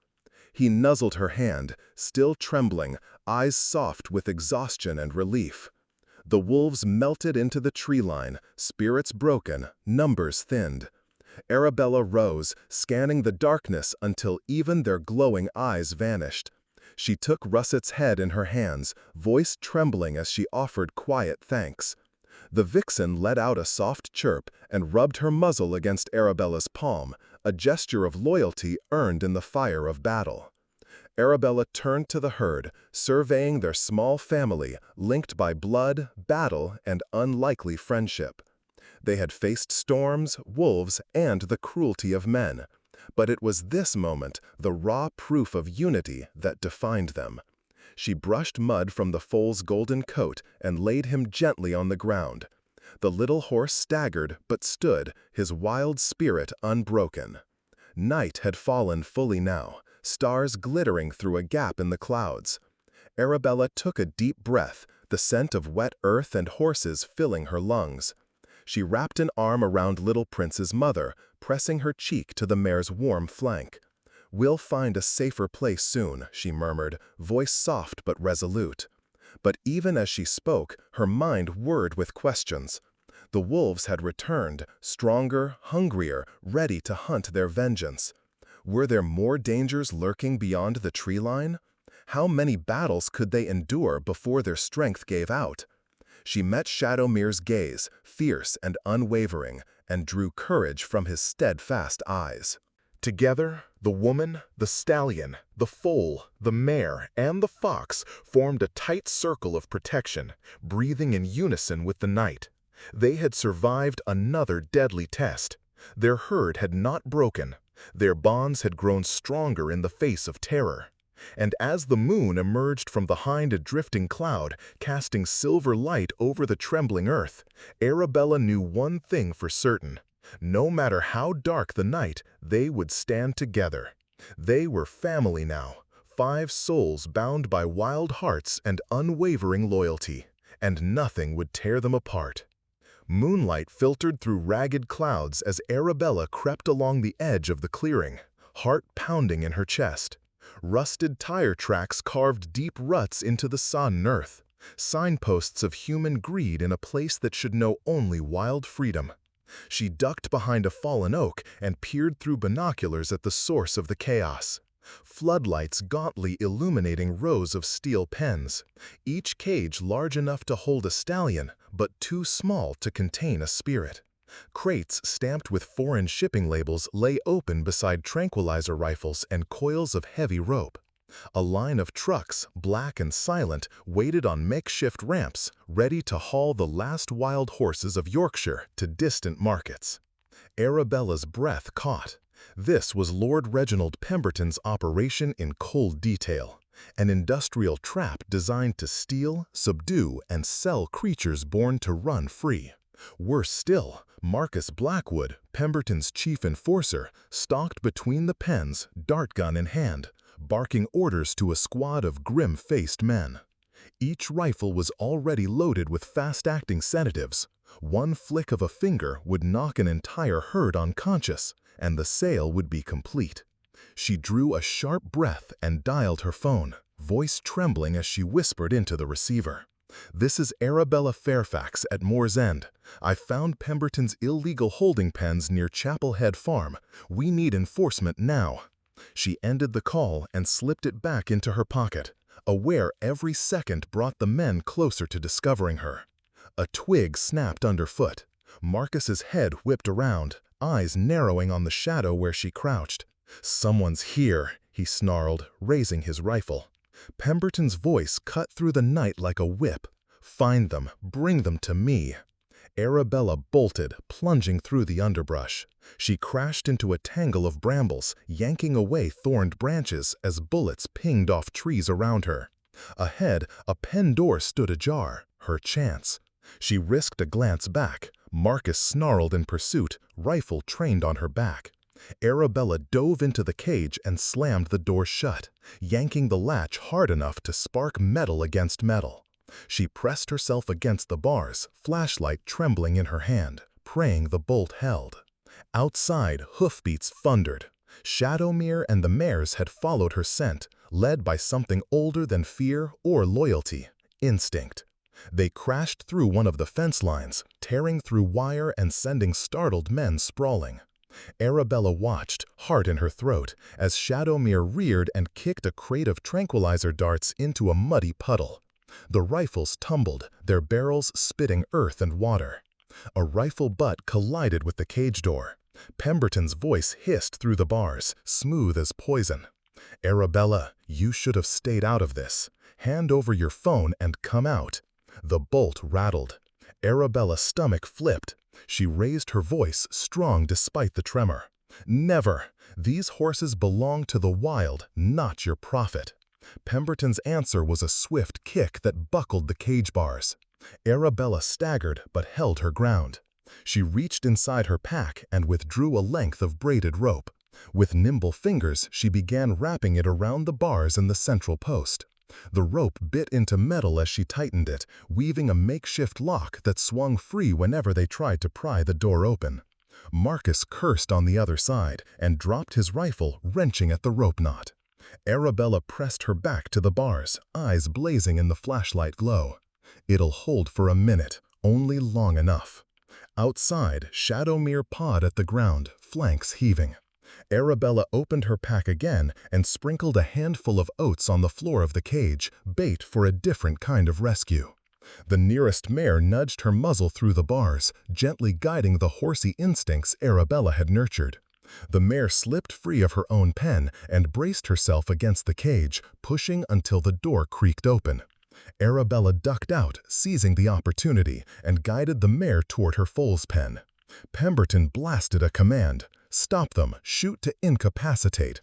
He nuzzled her hand, still trembling, eyes soft with exhaustion and relief. The wolves melted into the tree line, spirits broken, numbers thinned. Arabella rose, scanning the darkness until even their glowing eyes vanished. She took Russet's head in her hands, voice trembling as she offered quiet thanks. The vixen let out a soft chirp and rubbed her muzzle against Arabella's palm, a gesture of loyalty earned in the fire of battle. Arabella turned to the herd, surveying their small family, linked by blood, battle, and unlikely friendship. They had faced storms, wolves, and the cruelty of men. But it was this moment, the raw proof of unity, that defined them. She brushed mud from the foal's golden coat and laid him gently on the ground. The little horse staggered but stood, his wild spirit unbroken. Night had fallen fully now, stars glittering through a gap in the clouds. Arabella took a deep breath, the scent of wet earth and horses filling her lungs. She wrapped an arm around little Prince's mother, pressing her cheek to the mare's warm flank. "We'll find a safer place soon," she murmured, voice soft but resolute. But even as she spoke, her mind whirred with questions. The wolves had returned, stronger, hungrier, ready to hunt their vengeance. Were there more dangers lurking beyond the tree line? How many battles could they endure before their strength gave out? She met Shadowmere's gaze, fierce and unwavering, and drew courage from his steadfast eyes. Together, the woman, the stallion, the foal, the mare, and the fox formed a tight circle of protection, breathing in unison with the night. They had survived another deadly test. Their herd had not broken. Their bonds had grown stronger in the face of terror. And as the moon emerged from behind a drifting cloud, casting silver light over the trembling earth, Arabella knew one thing for certain. No matter how dark the night, they would stand together. They were family now, 5 souls bound by wild hearts and unwavering loyalty, and nothing would tear them apart. Moonlight filtered through ragged clouds as Arabella crept along the edge of the clearing, heart pounding in her chest. Rusted tire tracks carved deep ruts into the sodden earth, signposts of human greed in a place that should know only wild freedom. She ducked behind a fallen oak and peered through binoculars at the source of the chaos. Floodlights gauntly illuminating rows of steel pens, each cage large enough to hold a stallion, but too small to contain a spirit. Crates stamped with foreign shipping labels lay open beside tranquilizer rifles and coils of heavy rope. A line of trucks, black and silent, waited on makeshift ramps, ready to haul the last wild horses of Yorkshire to distant markets. Arabella's breath caught. This was Lord Reginald Pemberton's operation in cold detail, an industrial trap designed to steal, subdue, and sell creatures born to run free. Worse still, Marcus Blackwood, Pemberton's chief enforcer, stalked between the pens, dart gun in hand, barking orders to a squad of grim-faced men. Each rifle was already loaded with fast-acting sedatives. One flick of a finger would knock an entire herd unconscious, and the sale would be complete. She drew a sharp breath and dialed her phone, voice trembling as she whispered into the receiver. "This is Arabella Fairfax at Moor's End. I found Pemberton's illegal holding pens near Chapel Head Farm. We need enforcement now." She ended the call and slipped it back into her pocket, aware every second brought the men closer to discovering her. A twig snapped underfoot. Marcus's head whipped around, eyes narrowing on the shadow where she crouched. "Someone's here," he snarled, raising his rifle. Pemberton's voice cut through the night like a whip. "Find them, bring them to me." Arabella bolted, plunging through the underbrush. She crashed into a tangle of brambles, yanking away thorned branches as bullets pinged off trees around her. Ahead, a pen door stood ajar, her chance. She risked a glance back. Marcus snarled in pursuit, rifle trained on her back. Arabella dove into the cage and slammed the door shut, yanking the latch hard enough to spark metal against metal. She pressed herself against the bars, flashlight trembling in her hand, praying the bolt held. Outside, hoofbeats thundered. Shadowmere and the mares had followed her scent, led by something older than fear or loyalty, instinct. They crashed through one of the fence lines, tearing through wire and sending startled men sprawling. Arabella watched, heart in her throat, as Shadowmere reared and kicked a crate of tranquilizer darts into a muddy puddle. The rifles tumbled, their barrels spitting earth and water. A rifle butt collided with the cage door. Pemberton's voice hissed through the bars, smooth as poison. "Arabella, you should have stayed out of this. Hand over your phone and come out." The bolt rattled. Arabella's stomach flipped. She raised her voice, strong despite the tremor. "Never! These horses belong to the wild, not your prophet." Pemberton's answer was a swift kick that buckled the cage bars. Arabella staggered but held her ground. She reached inside her pack and withdrew a length of braided rope. With nimble fingers, she began wrapping it around the bars in the central post. The rope bit into metal as she tightened it, weaving a makeshift lock that swung free whenever they tried to pry the door open. Marcus cursed on the other side and dropped his rifle, wrenching at the rope knot. Arabella pressed her back to the bars, eyes blazing in the flashlight glow. "It'll hold for a minute, only long enough." Outside, Shadowmere pawed at the ground, flanks heaving. Arabella opened her pack again and sprinkled a handful of oats on the floor of the cage, bait for a different kind of rescue. The nearest mare nudged her muzzle through the bars, gently guiding the horsey instincts Arabella had nurtured. The mare slipped free of her own pen and braced herself against the cage, pushing until the door creaked open. Arabella ducked out, seizing the opportunity, and guided the mare toward her foal's pen. Pemberton blasted a command. "Stop them, shoot to incapacitate."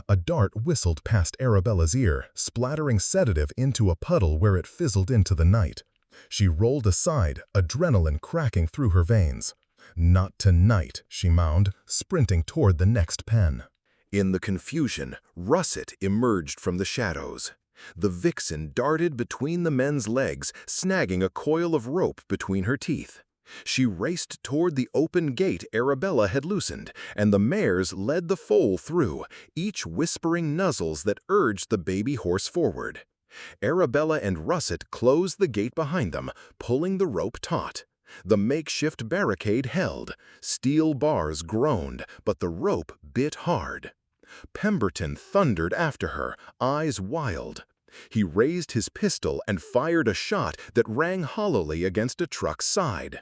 A dart whistled past Arabella's ear, splattering sedative into a puddle where it fizzled into the night. She rolled aside, adrenaline cracking through her veins. "Not tonight," she moaned, sprinting toward the next pen. In the confusion, Russet emerged from the shadows. The vixen darted between the men's legs, snagging a coil of rope between her teeth. She raced toward the open gate Arabella had loosened, and the mares led the foal through, each whispering nuzzles that urged the baby horse forward. Arabella and Russet closed the gate behind them, pulling the rope taut. The makeshift barricade held. Steel bars groaned, but the rope bit hard. Pemberton thundered after her, eyes wild. He raised his pistol and fired a shot that rang hollowly against a truck's side.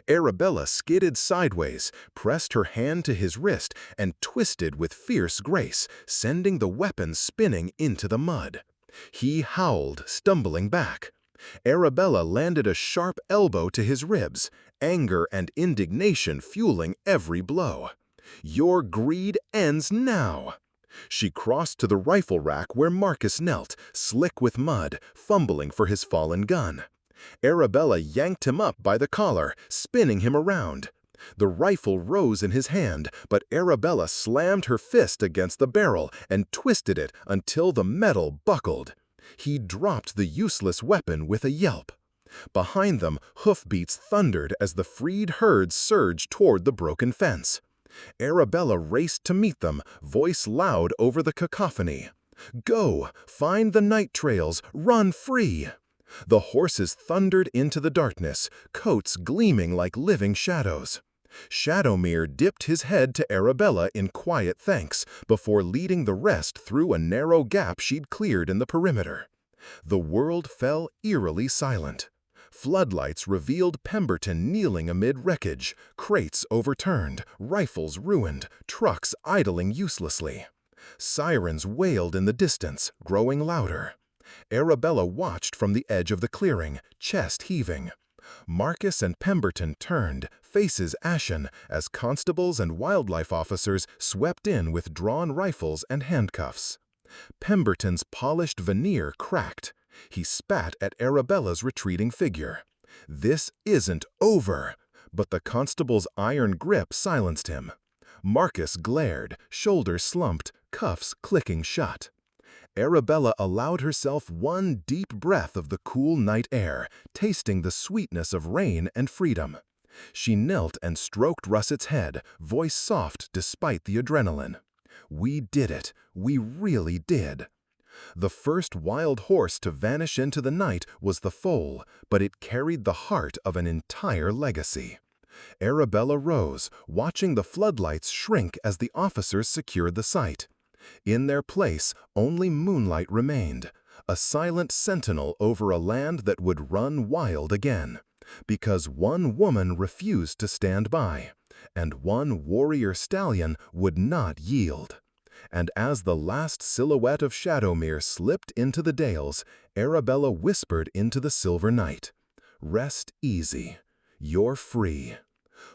Arabella skidded sideways, pressed her hand to his wrist, and twisted with fierce grace, sending the weapon spinning into the mud. He howled, stumbling back. Arabella landed a sharp elbow to his ribs, anger and indignation fueling every blow. "Your greed ends now." She crossed to the rifle rack where Marcus knelt, slick with mud, fumbling for his fallen gun. Arabella yanked him up by the collar, spinning him around. The rifle rose in his hand, but Arabella slammed her fist against the barrel and twisted it until the metal buckled. He dropped the useless weapon with a yelp. Behind them, hoofbeats thundered as the freed herd surged toward the broken fence. Arabella raced to meet them, voice loud over the cacophony. "Go! Find the night trails! Run free!" The horses thundered into the darkness, coats gleaming like living shadows. Shadowmere dipped his head to Arabella in quiet thanks before leading the rest through a narrow gap she'd cleared in the perimeter. The world fell eerily silent. Floodlights revealed Pemberton kneeling amid wreckage, crates overturned, rifles ruined, trucks idling uselessly. Sirens wailed in the distance, growing louder. Arabella watched from the edge of the clearing, chest heaving. Marcus and Pemberton turned, faces ashen, as constables and wildlife officers swept in with drawn rifles and handcuffs. Pemberton's polished veneer cracked. He spat at Arabella's retreating figure. "This isn't over!" But the constable's iron grip silenced him. Marcus glared, shoulders slumped, cuffs clicking shut. Arabella allowed herself one deep breath of the cool night air, tasting the sweetness of rain and freedom. She knelt and stroked Russet's head, voice soft despite the adrenaline. "We did it. We really did." The first wild horse to vanish into the night was the foal, but it carried the heart of an entire legacy. Arabella rose, watching the floodlights shrink as the officers secured the site. In their place, only moonlight remained, a silent sentinel over a land that would run wild again, because one woman refused to stand by, and one warrior stallion would not yield. And as the last silhouette of Shadowmere slipped into the dales, Arabella whispered into the silver night, "Rest easy. You're free."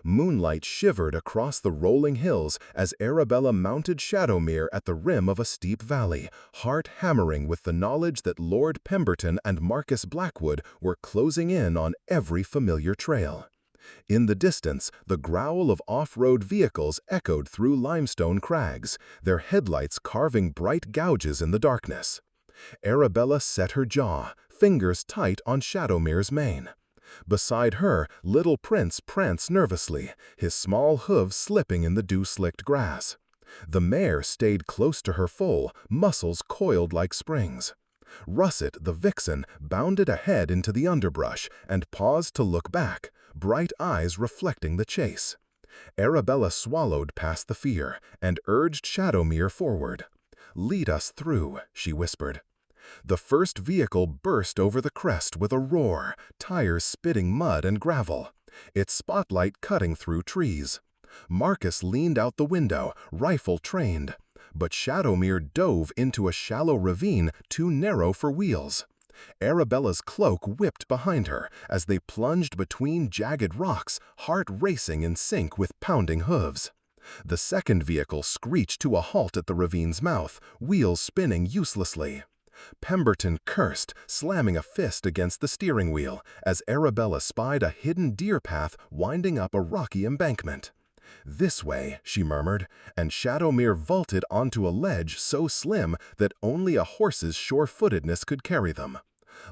Moonlight shivered across the rolling hills as Arabella mounted Shadowmere at the rim of a steep valley, heart hammering with the knowledge that Lord Pemberton and Marcus Blackwood were closing in on every familiar trail. In the distance, the growl of off-road vehicles echoed through limestone crags, their headlights carving bright gouges in the darkness. Arabella set her jaw, fingers tight on Shadowmere's mane. Beside her, little Prince pranced nervously, his small hooves slipping in the dew-slicked grass. The mare stayed close to her foal, muscles coiled like springs. Russet, the vixen, bounded ahead into the underbrush and paused to look back, bright eyes reflecting the chase. Arabella swallowed past the fear and urged Shadowmere forward. "Lead us through," she whispered. The first vehicle burst over the crest with a roar, tires spitting mud and gravel, its spotlight cutting through trees. Marcus leaned out the window, rifle trained, but Shadowmere dove into a shallow ravine too narrow for wheels. Arabella's cloak whipped behind her as they plunged between jagged rocks, heart racing in sync with pounding hooves. The second vehicle screeched to a halt at the ravine's mouth, wheels spinning uselessly. Pemberton cursed, slamming a fist against the steering wheel, as Arabella spied a hidden deer path winding up a rocky embankment. "This way," she murmured, and Shadowmere vaulted onto a ledge so slim that only a horse's sure-footedness could carry them.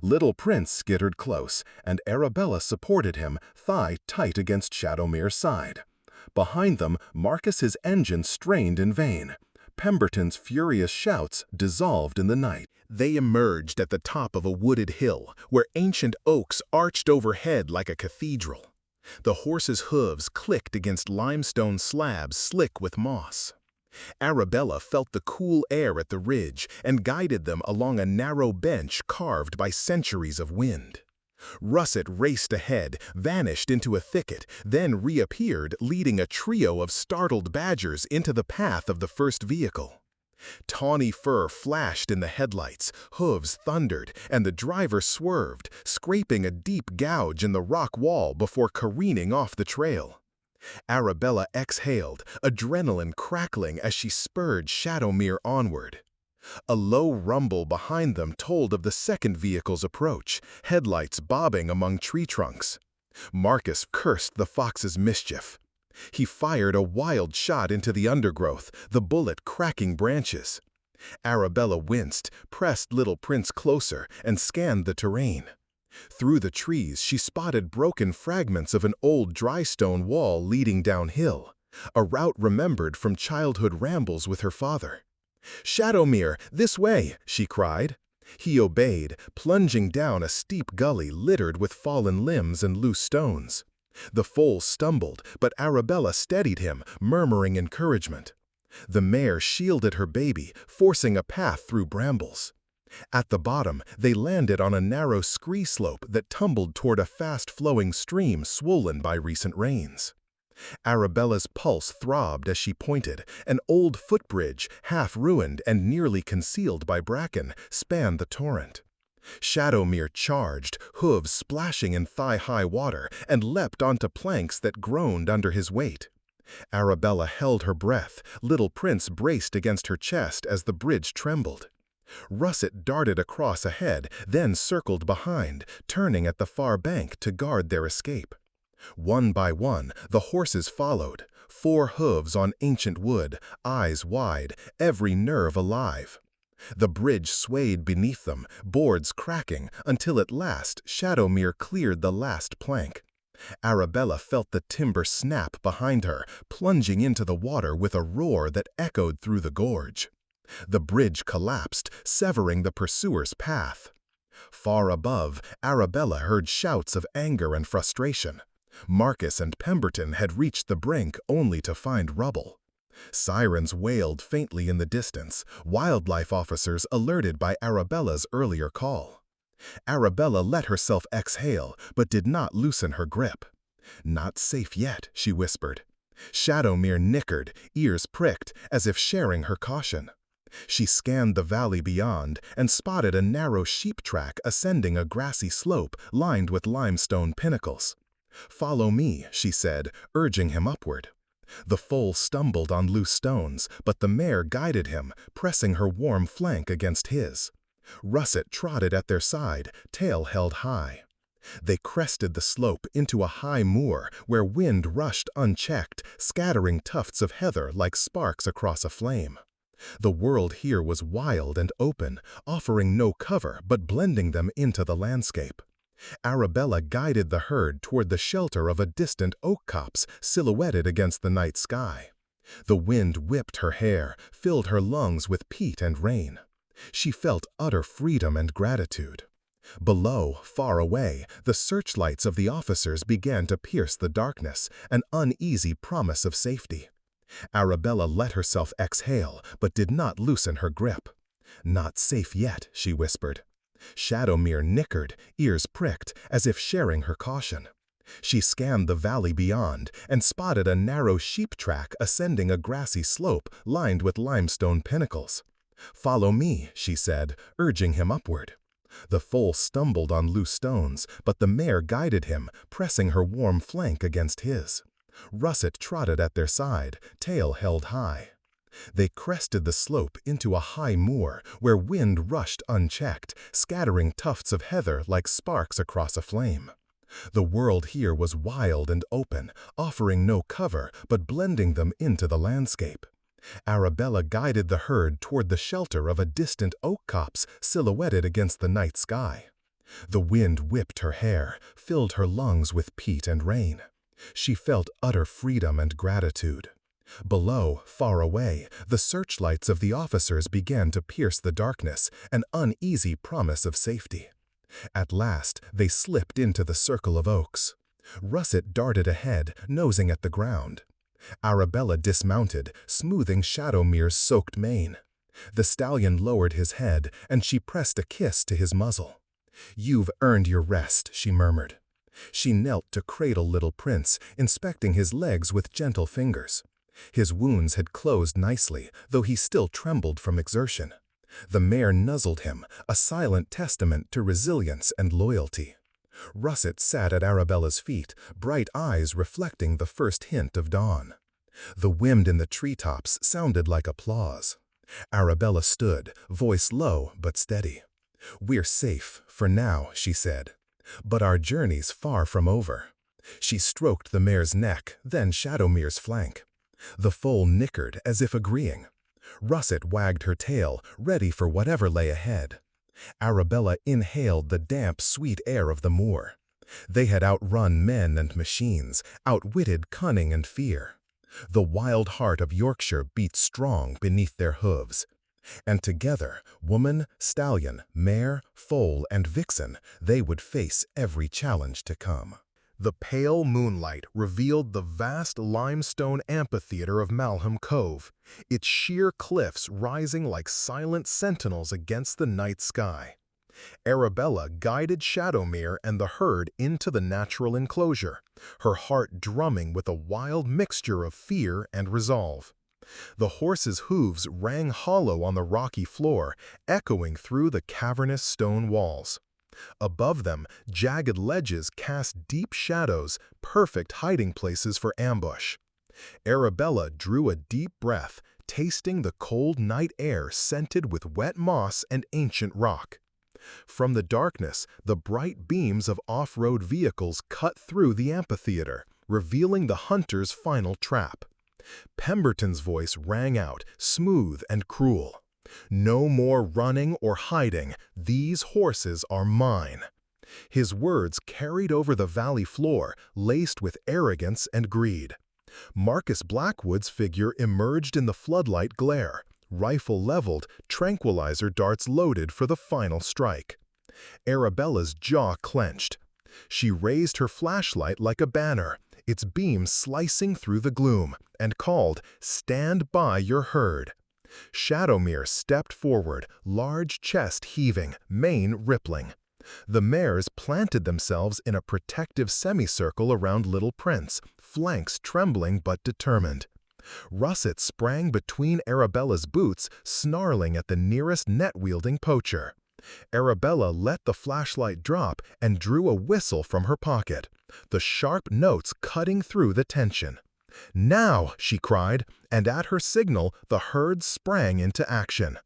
Little Prince skittered close, and Arabella supported him, thigh tight against Shadowmere's side. Behind them, Marcus's engine strained in vain. Pemberton's furious shouts dissolved in the night. They emerged at the top of a wooded hill, where ancient oaks arched overhead like a cathedral. The horses' hooves clicked against limestone slabs slick with moss. Arabella felt the cool air at the ridge and guided them along a narrow bench carved by centuries of wind. Russet raced ahead, vanished into a thicket, then reappeared, leading a trio of startled badgers into the path of the first vehicle. Tawny fur flashed in the headlights, hooves thundered, and the driver swerved, scraping a deep gouge in the rock wall before careening off the trail. Arabella exhaled, adrenaline crackling as she spurred Shadowmere onward. A low rumble behind them told of the second vehicle's approach, headlights bobbing among tree trunks. Marcus cursed the fox's mischief. He fired a wild shot into the undergrowth, the bullet cracking branches. Arabella winced, pressed little Prince closer, and scanned the terrain. Through the trees, she spotted broken fragments of an old dry stone wall leading downhill, a route remembered from childhood rambles with her father. "Shadowmere, this way!" she cried. He obeyed, plunging down a steep gully littered with fallen limbs and loose stones. The foal stumbled, but Arabella steadied him, murmuring encouragement. The mare shielded her baby, forcing a path through brambles. At the bottom, they landed on a narrow scree slope that tumbled toward a fast-flowing stream swollen by recent rains. Arabella's pulse throbbed as she pointed. An old footbridge, half-ruined and nearly concealed by bracken, spanned the torrent. Shadowmere charged, hooves splashing in thigh-high water, and leapt onto planks that groaned under his weight. Arabella held her breath, little Prince braced against her chest as the bridge trembled. Russet darted across ahead, then circled behind, turning at the far bank to guard their escape. One by one, the horses followed, 4 hooves on ancient wood, eyes wide, every nerve alive. The bridge swayed beneath them, boards cracking, until at last Shadowmere cleared the last plank. Arabella felt the timber snap behind her, plunging into the water with a roar that echoed through the gorge. The bridge collapsed, severing the pursuer's path. Far above, Arabella heard shouts of anger and frustration. Marcus and Pemberton had reached the brink only to find rubble. Sirens wailed faintly in the distance, wildlife officers alerted by Arabella's earlier call. Arabella let herself exhale, but did not loosen her grip. "Not safe yet," she whispered. Shadowmere nickered, ears pricked, as if sharing her caution. She scanned the valley beyond and spotted a narrow sheep track ascending a grassy slope lined with limestone pinnacles. "Follow me," she said, urging him upward. The foal stumbled on loose stones, but the mare guided him, pressing her warm flank against his. Russet trotted at their side, tail held high. They crested the slope into a high moor where wind rushed unchecked, scattering tufts of heather like sparks across a flame. The world here was wild and open, offering no cover but blending them into the landscape. Arabella guided the herd toward the shelter of a distant oak copse silhouetted against the night sky. The wind whipped her hair, filled her lungs with peat and rain. She felt utter freedom and gratitude. Below, far away, the searchlights of the officers began to pierce the darkness, an uneasy promise of safety. Arabella let herself exhale, but did not loosen her grip. "Not safe yet," she whispered. Shadowmere nickered, ears pricked, as if sharing her caution. She scanned the valley beyond and spotted a narrow sheep track ascending a grassy slope lined with limestone pinnacles. "Follow me," she said, urging him upward. The foal stumbled on loose stones, but the mare guided him, pressing her warm flank against his. Russet trotted at their side, tail held high. They crested the slope into a high moor where wind rushed unchecked, scattering tufts of heather like sparks across a flame. The world here was wild and open, offering no cover but blending them into the landscape. Arabella guided the herd toward the shelter of a distant oak copse silhouetted against the night sky. The wind whipped her hair, filled her lungs with peat and rain. She felt utter freedom and gratitude. Below, far away, the searchlights of the officers began to pierce the darkness, an uneasy promise of safety. At last, they slipped into the circle of oaks. Russet darted ahead, nosing at the ground. Arabella dismounted, smoothing Shadowmere's soaked mane. The stallion lowered his head, and she pressed a kiss to his muzzle. "You've earned your rest," she murmured. She knelt to cradle little Prince, inspecting his legs with gentle fingers. His wounds had closed nicely, though he still trembled from exertion. The mare nuzzled him, a silent testament to resilience and loyalty. Russet sat at Arabella's feet, bright eyes reflecting the first hint of dawn. The wind in the treetops sounded like applause. Arabella stood, voice low but steady. "We're safe, for now," she said. "But our journey's far from over." She stroked the mare's neck, then Shadowmere's flank. The foal nickered as if agreeing. Russet wagged her tail, ready for whatever lay ahead. Arabella inhaled the damp, sweet air of the moor. They had outrun men and machines, outwitted cunning and fear. The wild heart of Yorkshire beat strong beneath their hooves. And together, woman, stallion, mare, foal, and vixen, they would face every challenge to come. The pale moonlight revealed the vast limestone amphitheater of Malham Cove, its sheer cliffs rising like silent sentinels against the night sky. Arabella guided Shadowmere and the herd into the natural enclosure, her heart drumming with a wild mixture of fear and resolve. The horses' hooves rang hollow on the rocky floor, echoing through the cavernous stone walls. Above them, jagged ledges cast deep shadows, perfect hiding places for ambush. Arabella drew a deep breath, tasting the cold night air scented with wet moss and ancient rock. From the darkness, the bright beams of off-road vehicles cut through the amphitheater, revealing the hunter's final trap. Pemberton's voice rang out, smooth and cruel. "No more running or hiding. These horses are mine." His words carried over the valley floor, laced with arrogance and greed. Marcus Blackwood's figure emerged in the floodlight glare, rifle leveled, tranquilizer darts loaded for the final strike. Arabella's jaw clenched. She raised her flashlight like a banner, its beam slicing through the gloom, and called, "Stand by your herd." Shadowmere stepped forward, large chest heaving, mane rippling. The mares planted themselves in a protective semicircle around Little Prince, flanks trembling but determined. Russet sprang between Arabella's boots, snarling at the nearest net-wielding poacher. Arabella let the flashlight drop and drew a whistle from her pocket, the sharp notes cutting through the tension. "Now!" she cried, and at her signal the herd sprang into action.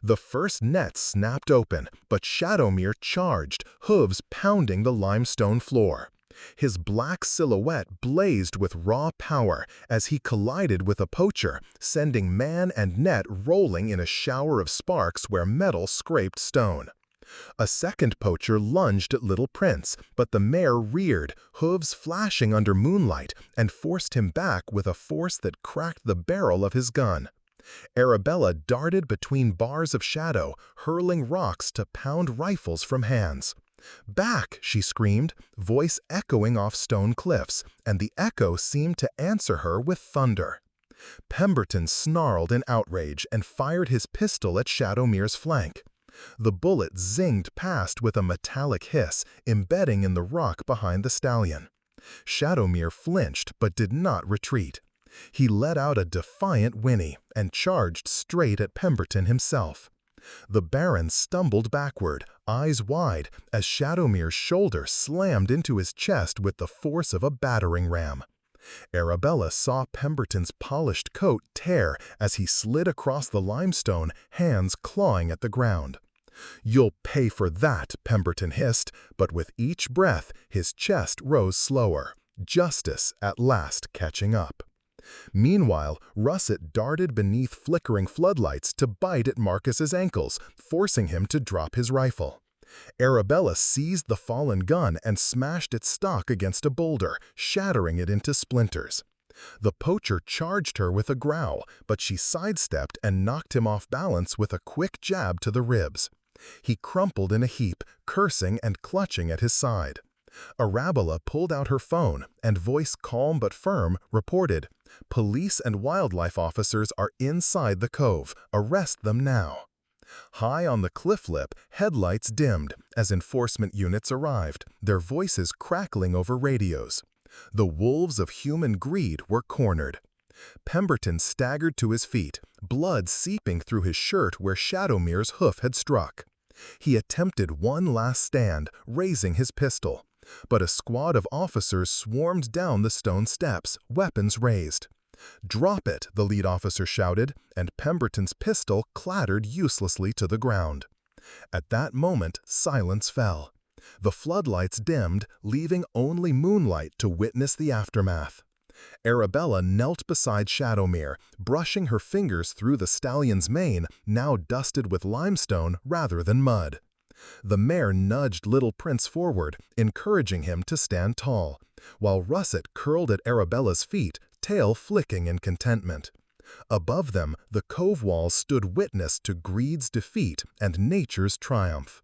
The first net snapped open, but Shadowmere charged, hooves pounding the limestone floor. His black silhouette blazed with raw power as he collided with a poacher, sending man and net rolling in a shower of sparks where metal scraped stone. A second poacher lunged at Little Prince, but the mare reared, hooves flashing under moonlight, and forced him back with a force that cracked the barrel of his gun. Arabella darted between bars of shadow, hurling rocks to pound rifles from hands. "Back!" she screamed, voice echoing off stone cliffs, and the echo seemed to answer her with thunder. Pemberton snarled in outrage and fired his pistol at Shadowmere's flank. The bullet zinged past with a metallic hiss, embedding in the rock behind the stallion. Shadowmere flinched but did not retreat. He let out a defiant whinny and charged straight at Pemberton himself. The Baron stumbled backward, eyes wide, as Shadowmere's shoulder slammed into his chest with the force of a battering ram. Arabella saw Pemberton's polished coat tear as he slid across the limestone, hands clawing at the ground. "You'll pay for that," Pemberton hissed, but with each breath his chest rose slower, justice at last catching up. Meanwhile, Russet darted beneath flickering floodlights to bite at Marcus's ankles, forcing him to drop his rifle. Arabella seized the fallen gun and smashed its stock against a boulder, shattering it into splinters. The poacher charged her with a growl, but she sidestepped and knocked him off balance with a quick jab to the ribs. He crumpled in a heap, cursing and clutching at his side. Arabella pulled out her phone and, voice calm but firm, reported, "Police and wildlife officers are inside the cove. Arrest them now." High on the cliff lip, headlights dimmed as enforcement units arrived, their voices crackling over radios. The wolves of human greed were cornered. Pemberton staggered to his feet, blood seeping through his shirt where Shadowmere's hoof had struck. He attempted one last stand, raising his pistol, but a squad of officers swarmed down the stone steps, weapons raised. "Drop it," the lead officer shouted, and Pemberton's pistol clattered uselessly to the ground. At that moment, silence fell. The floodlights dimmed, leaving only moonlight to witness the aftermath. Arabella knelt beside Shadowmere, brushing her fingers through the stallion's mane, now dusted with limestone rather than mud. The mare nudged little Prince forward, encouraging him to stand tall, while Russet curled at Arabella's feet, tail flicking in contentment. Above them, the cove walls stood witness to greed's defeat and nature's triumph.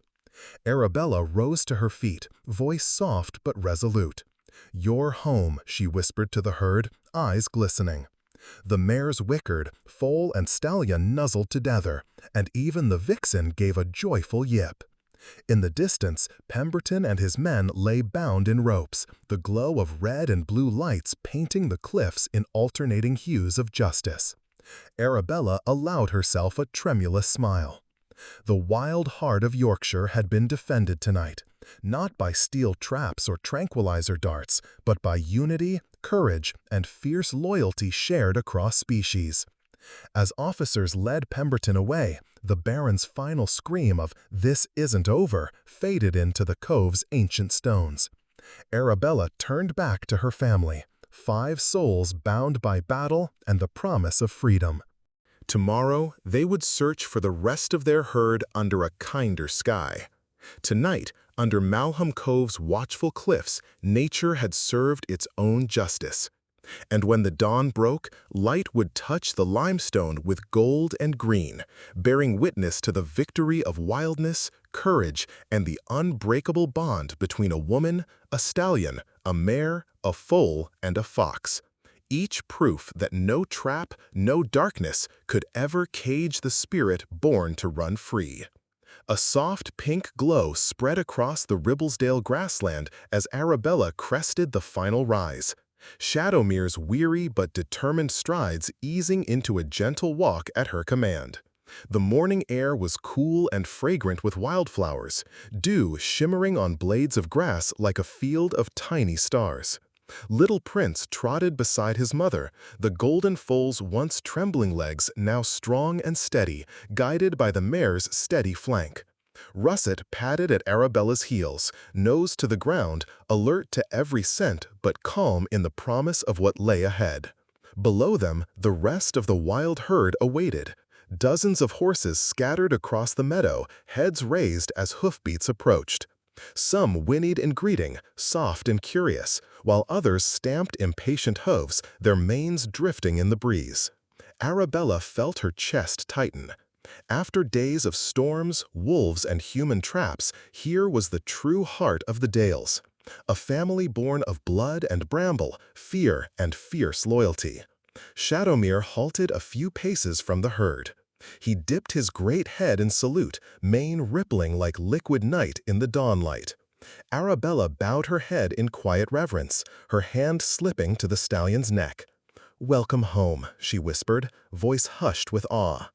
Arabella rose to her feet, voice soft but resolute. "Your home," she whispered to the herd, eyes glistening. The mares whickered, foal and stallion nuzzled together, and even the vixen gave a joyful yip. In the distance, Pemberton and his men lay bound in ropes, the glow of red and blue lights painting the cliffs in alternating hues of justice. Arabella allowed herself a tremulous smile. The wild heart of Yorkshire had been defended tonight, not by steel traps or tranquilizer darts, but by unity, courage, and fierce loyalty shared across species. As officers led Pemberton away, the Baron's final scream of "This isn't over" faded into the cove's ancient stones. Arabella turned back to her family, 5 souls bound by battle and the promise of freedom. Tomorrow, they would search for the rest of their herd under a kinder sky. Tonight, under Malham Cove's watchful cliffs, nature had served its own justice. And when the dawn broke, light would touch the limestone with gold and green, bearing witness to the victory of wildness, courage, and the unbreakable bond between a woman, a stallion, a mare, a foal, and a fox. Each proof that no trap, no darkness could ever cage the spirit born to run free. A soft pink glow spread across the Ribblesdale grassland as Arabella crested the final rise. Shadowmere's weary but determined strides easing into a gentle walk at her command. The morning air was cool and fragrant with wildflowers, dew shimmering on blades of grass like a field of tiny stars. Little Prince trotted beside his mother, the golden foal's once trembling legs now strong and steady, guided by the mare's steady flank. Russet padded at Arabella's heels, nose to the ground, alert to every scent but calm in the promise of what lay ahead. Below them, the rest of the wild herd awaited. Dozens of horses scattered across the meadow, heads raised as hoofbeats approached. Some whinnied in greeting, soft and curious, while others stamped impatient hooves, their manes drifting in the breeze. Arabella felt her chest tighten. After days of storms, wolves, and human traps, here was the true heart of the Dales. A family born of blood and bramble, fear and fierce loyalty. Shadowmere halted a few paces from the herd. He dipped his great head in salute, mane rippling like liquid night in the dawnlight. Arabella bowed her head in quiet reverence, her hand slipping to the stallion's neck. "Welcome home," she whispered, voice hushed with awe.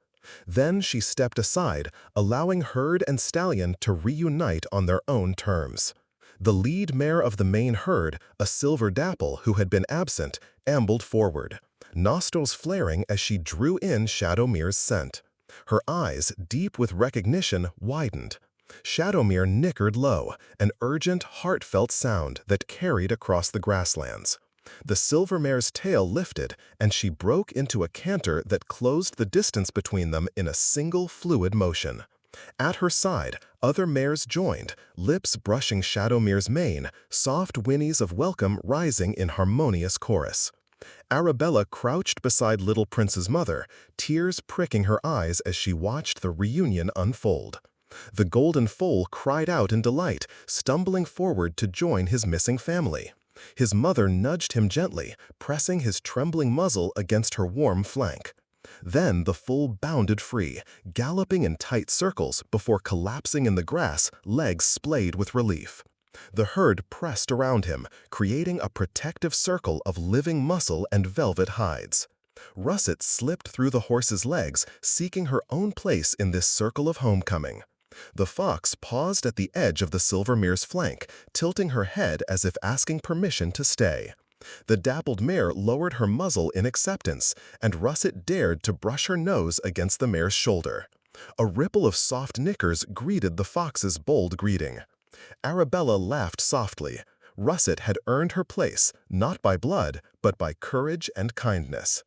Then she stepped aside, allowing herd and stallion to reunite on their own terms. The lead mare of the main herd, a silver dapple who had been absent, ambled forward, nostrils flaring as she drew in Shadowmere's scent. Her eyes, deep with recognition, widened. Shadowmere nickered low, an urgent, heartfelt sound that carried across the grasslands. The silver mare's tail lifted, and she broke into a canter that closed the distance between them in a single fluid motion. At her side, other mares joined, lips brushing Shadowmere's mane, soft whinnies of welcome rising in harmonious chorus. Arabella crouched beside little Prince's mother, tears pricking her eyes as she watched the reunion unfold. The golden foal cried out in delight, stumbling forward to join his missing family. His mother nudged him gently, pressing his trembling muzzle against her warm flank. Then the foal bounded free, galloping in tight circles before collapsing in the grass, legs splayed with relief. The herd pressed around him, creating a protective circle of living muscle and velvet hides. Russet slipped through the horse's legs, seeking her own place in this circle of homecoming. The fox paused at the edge of the silver mare's flank, tilting her head as if asking permission to stay. The dappled mare lowered her muzzle in acceptance, and Russet dared to brush her nose against the mare's shoulder. A ripple of soft nickers greeted the fox's bold greeting. Arabella laughed softly. Russet had earned her place, not by blood, but by courage and kindness.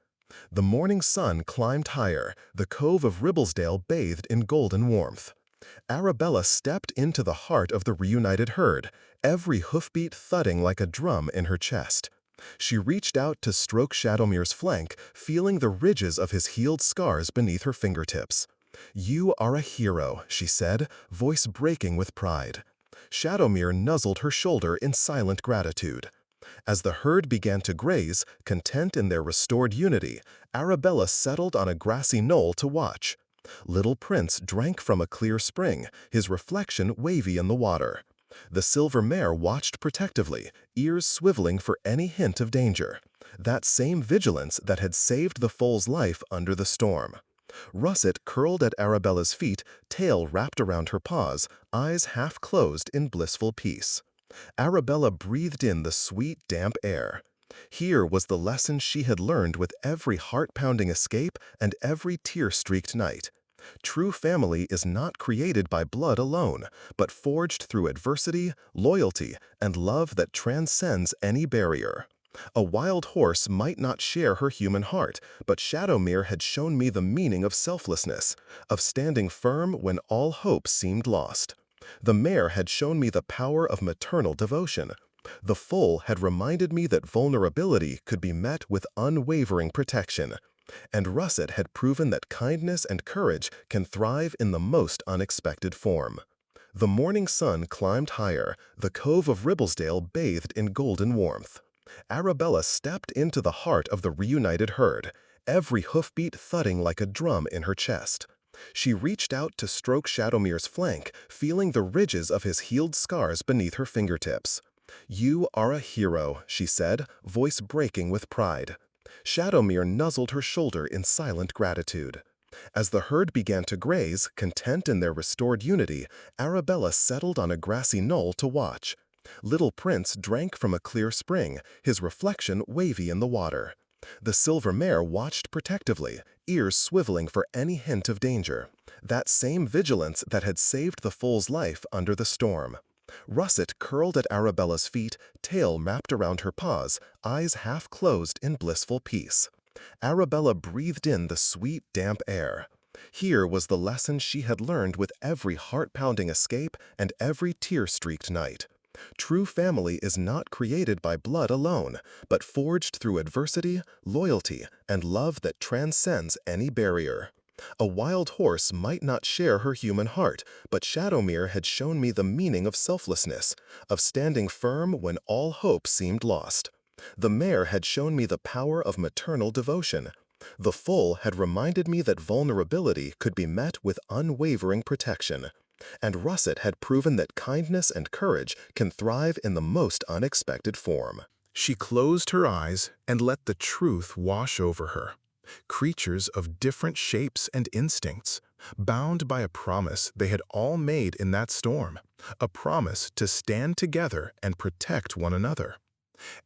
The morning sun climbed higher, the cove of Ribblesdale bathed in golden warmth. Arabella stepped into the heart of the reunited herd, every hoofbeat thudding like a drum in her chest. She reached out to stroke Shadowmere's flank, feeling the ridges of his healed scars beneath her fingertips. "You are a hero," she said, voice breaking with pride. Shadowmere nuzzled her shoulder in silent gratitude. As the herd began to graze, content in their restored unity, Arabella settled on a grassy knoll to watch. Little Prince drank from a clear spring, his reflection wavy in the water. The silver mare watched protectively, ears swiveling for any hint of danger. That same vigilance that had saved the foal's life under the storm. Russet curled at Arabella's feet, tail wrapped around her paws, eyes half closed in blissful peace. Arabella breathed in the sweet, damp air. Here was the lesson she had learned with every heart-pounding escape and every tear-streaked night. True family is not created by blood alone, but forged through adversity, loyalty, and love that transcends any barrier. A wild horse might not share her human heart, but Shadowmere had shown me the meaning of selflessness, of standing firm when all hope seemed lost. The mare had shown me the power of maternal devotion. The foal had reminded me that vulnerability could be met with unwavering protection. And Russet had proven that kindness and courage can thrive in the most unexpected form. The morning sun climbed higher, the cove of Ribblesdale bathed in golden warmth. Arabella stepped into the heart of the reunited herd, every hoofbeat thudding like a drum in her chest. She reached out to stroke Shadowmere's flank, feeling the ridges of his healed scars beneath her fingertips. "You are a hero," she said, voice breaking with pride. Shadowmere nuzzled her shoulder in silent gratitude. As the herd began to graze, content in their restored unity, Arabella settled on a grassy knoll to watch. Little Prince drank from a clear spring, his reflection wavy in the water. The silver mare watched protectively, ears swiveling for any hint of danger. That same vigilance that had saved the foal's life under the storm. Russet curled at Arabella's feet, tail wrapped around her paws, eyes half closed in blissful peace. Arabella breathed in the sweet, damp air. Here was the lesson she had learned with every heart-pounding escape and every tear-streaked night. True family is not created by blood alone, but forged through adversity, loyalty, and love that transcends any barrier. A wild horse might not share her human heart, but Shadowmere had shown me the meaning of selflessness, of standing firm when all hope seemed lost. The mare had shown me the power of maternal devotion. The foal had reminded me that vulnerability could be met with unwavering protection. And Russet had proven that kindness and courage can thrive in the most unexpected form. She closed her eyes and let the truth wash over her. Creatures of different shapes and instincts, bound by a promise they had all made in that storm, a promise to stand together and protect one another.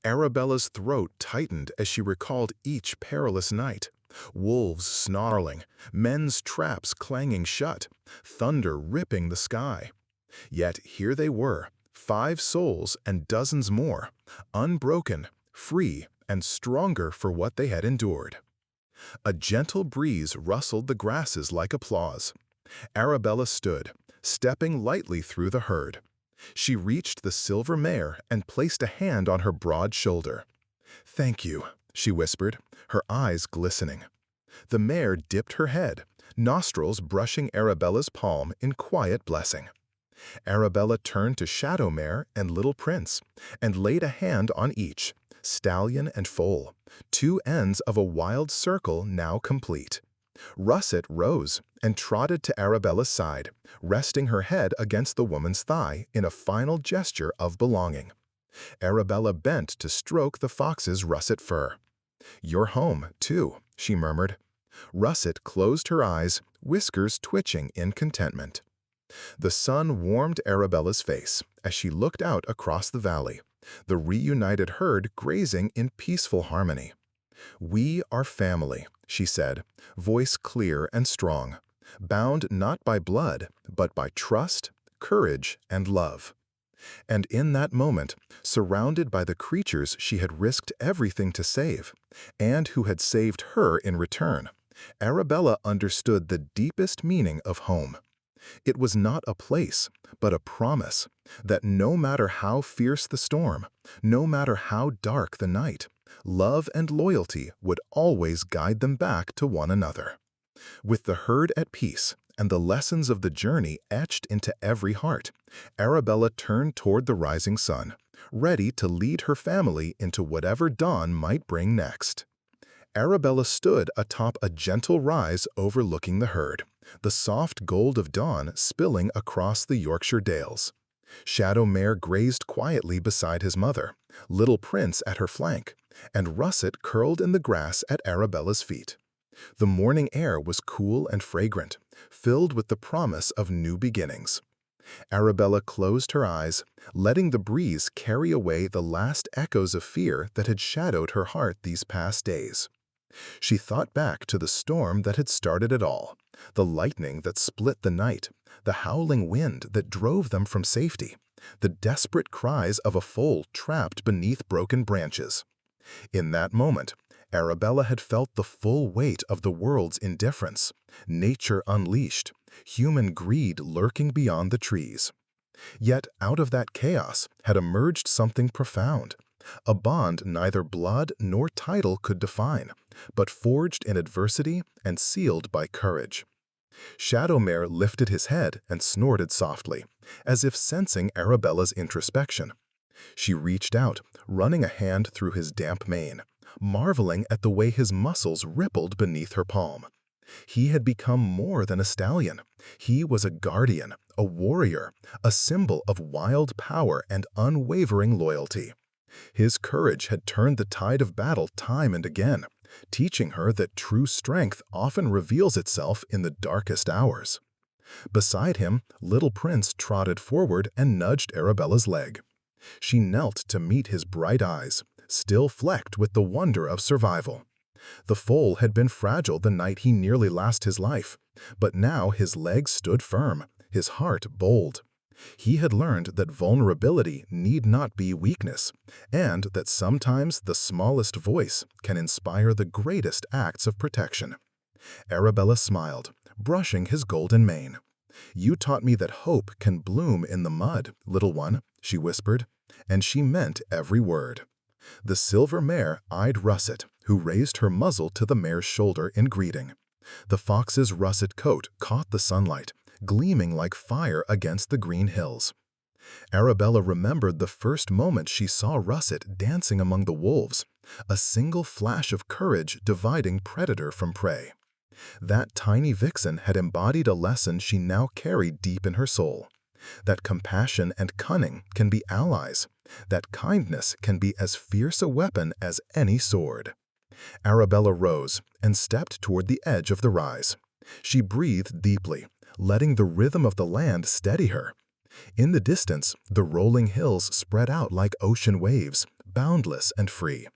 Arabella's throat tightened as she recalled each perilous night. Wolves snarling, men's traps clanging shut, thunder ripping the sky. Yet here they were, 5 souls and dozens more, unbroken, free, and stronger for what they had endured. A gentle breeze rustled the grasses like applause. Arabella stood, stepping lightly through the herd. She reached the silver mare and placed a hand on her broad shoulder. "Thank you," she whispered, her eyes glistening. The mare dipped her head, nostrils brushing Arabella's palm in quiet blessing. Arabella turned to Shadowmere and Little Prince, and laid a hand on each, stallion and foal, 2 ends of a wild circle now complete. Russet rose and trotted to Arabella's side, resting her head against the woman's thigh in a final gesture of belonging. Arabella bent to stroke the fox's russet fur. "You're home, too," she murmured. Russet closed her eyes, whiskers twitching in contentment. The sun warmed Arabella's face as she looked out across the valley, the reunited herd grazing in peaceful harmony. "We are family," she said, voice clear and strong, bound not by blood, but by trust, courage, and love. And in that moment, surrounded by the creatures she had risked everything to save, and who had saved her in return, Arabella understood the deepest meaning of home. It was not a place, but a promise that no matter how fierce the storm, no matter how dark the night, love and loyalty would always guide them back to one another. With the herd at peace and the lessons of the journey etched into every heart, Arabella turned toward the rising sun, ready to lead her family into whatever dawn might bring next. Arabella stood atop a gentle rise overlooking the herd, the soft gold of dawn spilling across the Yorkshire Dales. Shadowmere grazed quietly beside his mother, little Prince at her flank, and Russet curled in the grass at Arabella's feet. The morning air was cool and fragrant, filled with the promise of new beginnings. Arabella closed her eyes, letting the breeze carry away the last echoes of fear that had shadowed her heart these past days. She thought back to the storm that had started it all, the lightning that split the night, the howling wind that drove them from safety, the desperate cries of a foal trapped beneath broken branches. In that moment, Arabella had felt the full weight of the world's indifference, nature unleashed, human greed lurking beyond the trees. Yet out of that chaos had emerged something profound, a bond neither blood nor title could define, but forged in adversity and sealed by courage. Shadowmere lifted his head and snorted softly, as if sensing Arabella's introspection. She reached out, running a hand through his damp mane, marveling at the way his muscles rippled beneath her palm. He had become more than a stallion. He was a guardian, a warrior, a symbol of wild power and unwavering loyalty. His courage had turned the tide of battle time and again, teaching her that true strength often reveals itself in the darkest hours. Beside him, little Prince trotted forward and nudged Arabella's leg. She knelt to meet his bright eyes, still flecked with the wonder of survival. The foal had been fragile the night he nearly lost his life, but now his legs stood firm, his heart bold. He had learned that vulnerability need not be weakness, and that sometimes the smallest voice can inspire the greatest acts of protection. Arabella smiled, brushing his golden mane. "You taught me that hope can bloom in the mud, little one," she whispered, and she meant every word. The silver mare eyed Russet, who raised her muzzle to the mare's shoulder in greeting. The fox's russet coat caught the sunlight, gleaming like fire against the green hills. Arabella remembered the first moment she saw Russet dancing among the wolves, a single flash of courage dividing predator from prey. That tiny vixen had embodied a lesson she now carried deep in her soul, that compassion and cunning can be allies, that kindness can be as fierce a weapon as any sword. Arabella rose and stepped toward the edge of the rise. She breathed deeply, letting the rhythm of the land steady her. In the distance, the rolling hills spread out like ocean waves, boundless and free.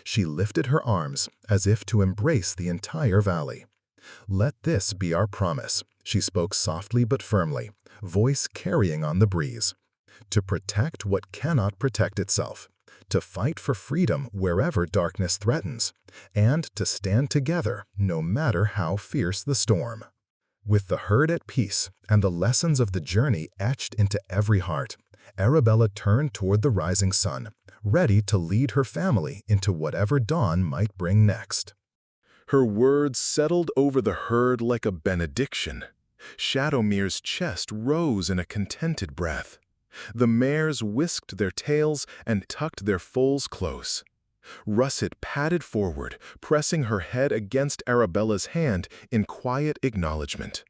She lifted her arms as if to embrace the entire valley. "Let this be our promise," she spoke softly but firmly, voice carrying on the breeze. "To protect what cannot protect itself, to fight for freedom wherever darkness threatens, and to stand together no matter how fierce the storm." With the herd at peace and the lessons of the journey etched into every heart, Arabella turned toward the rising sun, ready to lead her family into whatever dawn might bring next. Her words settled over the herd like a benediction. Shadowmere's chest rose in a contented breath. The mares whisked their tails and tucked their foals close. Russet padded forward, pressing her head against Arabella's hand in quiet acknowledgement.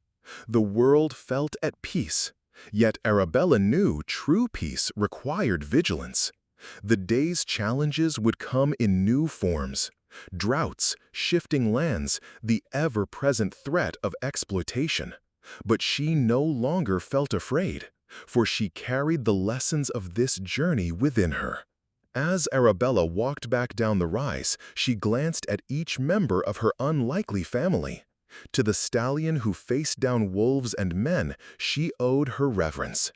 The world felt at peace, yet Arabella knew true peace required vigilance. The day's challenges would come in new forms: droughts, shifting lands, the ever-present threat of exploitation. But she no longer felt afraid, for she carried the lessons of this journey within her. As Arabella walked back down the rise, she glanced at each member of her unlikely family. To the stallion who faced down wolves and men, she owed her reverence.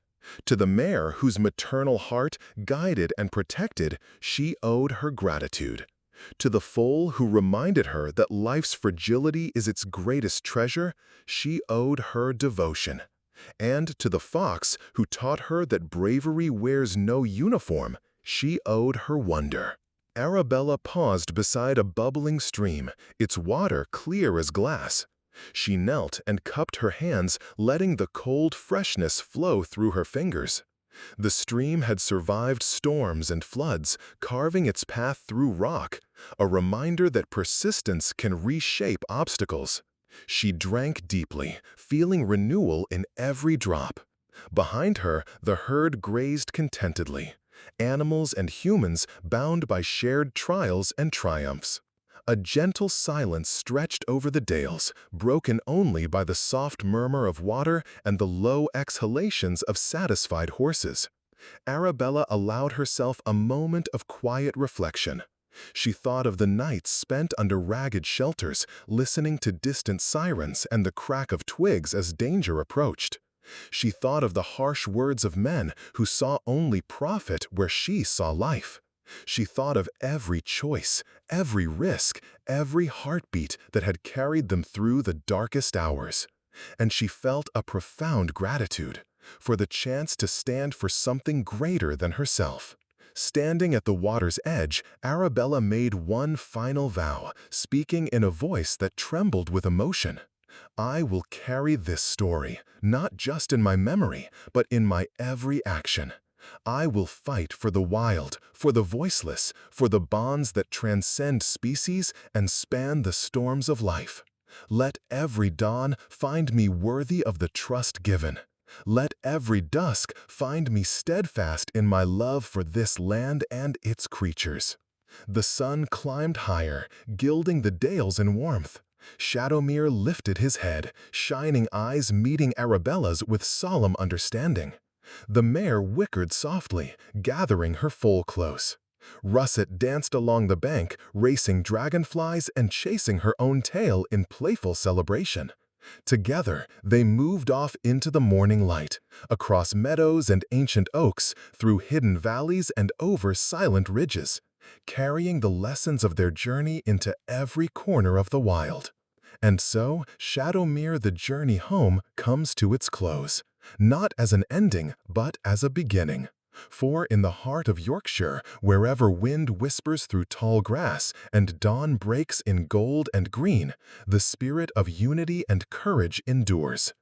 To the mare whose maternal heart guided and protected, she owed her gratitude. To the foal who reminded her that life's fragility is its greatest treasure, she owed her devotion. And to the fox who taught her that bravery wears no uniform, she owed her wonder. Arabella paused beside a bubbling stream, its water clear as glass. She knelt and cupped her hands, letting the cold freshness flow through her fingers. The stream had survived storms and floods, carving its path through rock, a reminder that persistence can reshape obstacles. She drank deeply, feeling renewal in every drop. Behind her, the herd grazed contentedly, animals and humans bound by shared trials and triumphs. A gentle silence stretched over the dales, broken only by the soft murmur of water and the low exhalations of satisfied horses. Arabella allowed herself a moment of quiet reflection. She thought of the nights spent under ragged shelters, listening to distant sirens and the crack of twigs as danger approached. She thought of the harsh words of men who saw only profit where she saw life. She thought of every choice, every risk, every heartbeat that had carried them through the darkest hours. And she felt a profound gratitude for the chance to stand for something greater than herself. Standing at the water's edge, Arabella made one final vow, speaking in a voice that trembled with emotion. I will carry this story, not just in my memory, but in my every action. I will fight for the wild, for the voiceless, for the bonds that transcend species and span the storms of life. Let every dawn find me worthy of the trust given. Let every dusk find me steadfast in my love for this land and its creatures. The sun climbed higher, gilding the dales in warmth. Shadowmere lifted his head, shining eyes meeting Arabella's with solemn understanding. The mare whickered softly, gathering her foal close. Russet danced along the bank, racing dragonflies and chasing her own tail in playful celebration. Together, they moved off into the morning light, across meadows and ancient oaks, through hidden valleys and over silent ridges, carrying the lessons of their journey into every corner of the wild. And so, Shadowmere, the journey home, comes to its close, not as an ending, but as a beginning. For in the heart of Yorkshire, wherever wind whispers through tall grass and dawn breaks in gold and green, the spirit of unity and courage endures.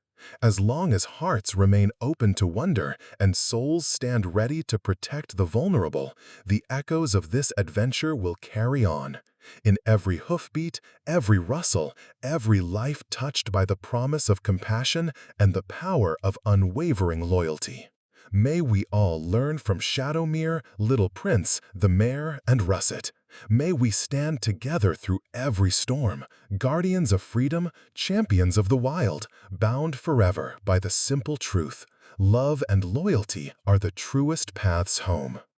As long as hearts remain open to wonder and souls stand ready to protect the vulnerable, the echoes of this adventure will carry on. In every hoofbeat, every rustle, every life touched by the promise of compassion and the power of unwavering loyalty. May we all learn from Shadowmere, Little Prince, the Mare, and Russet. May we stand together through every storm, guardians of freedom, champions of the wild, bound forever by the simple truth: love and loyalty are the truest paths home.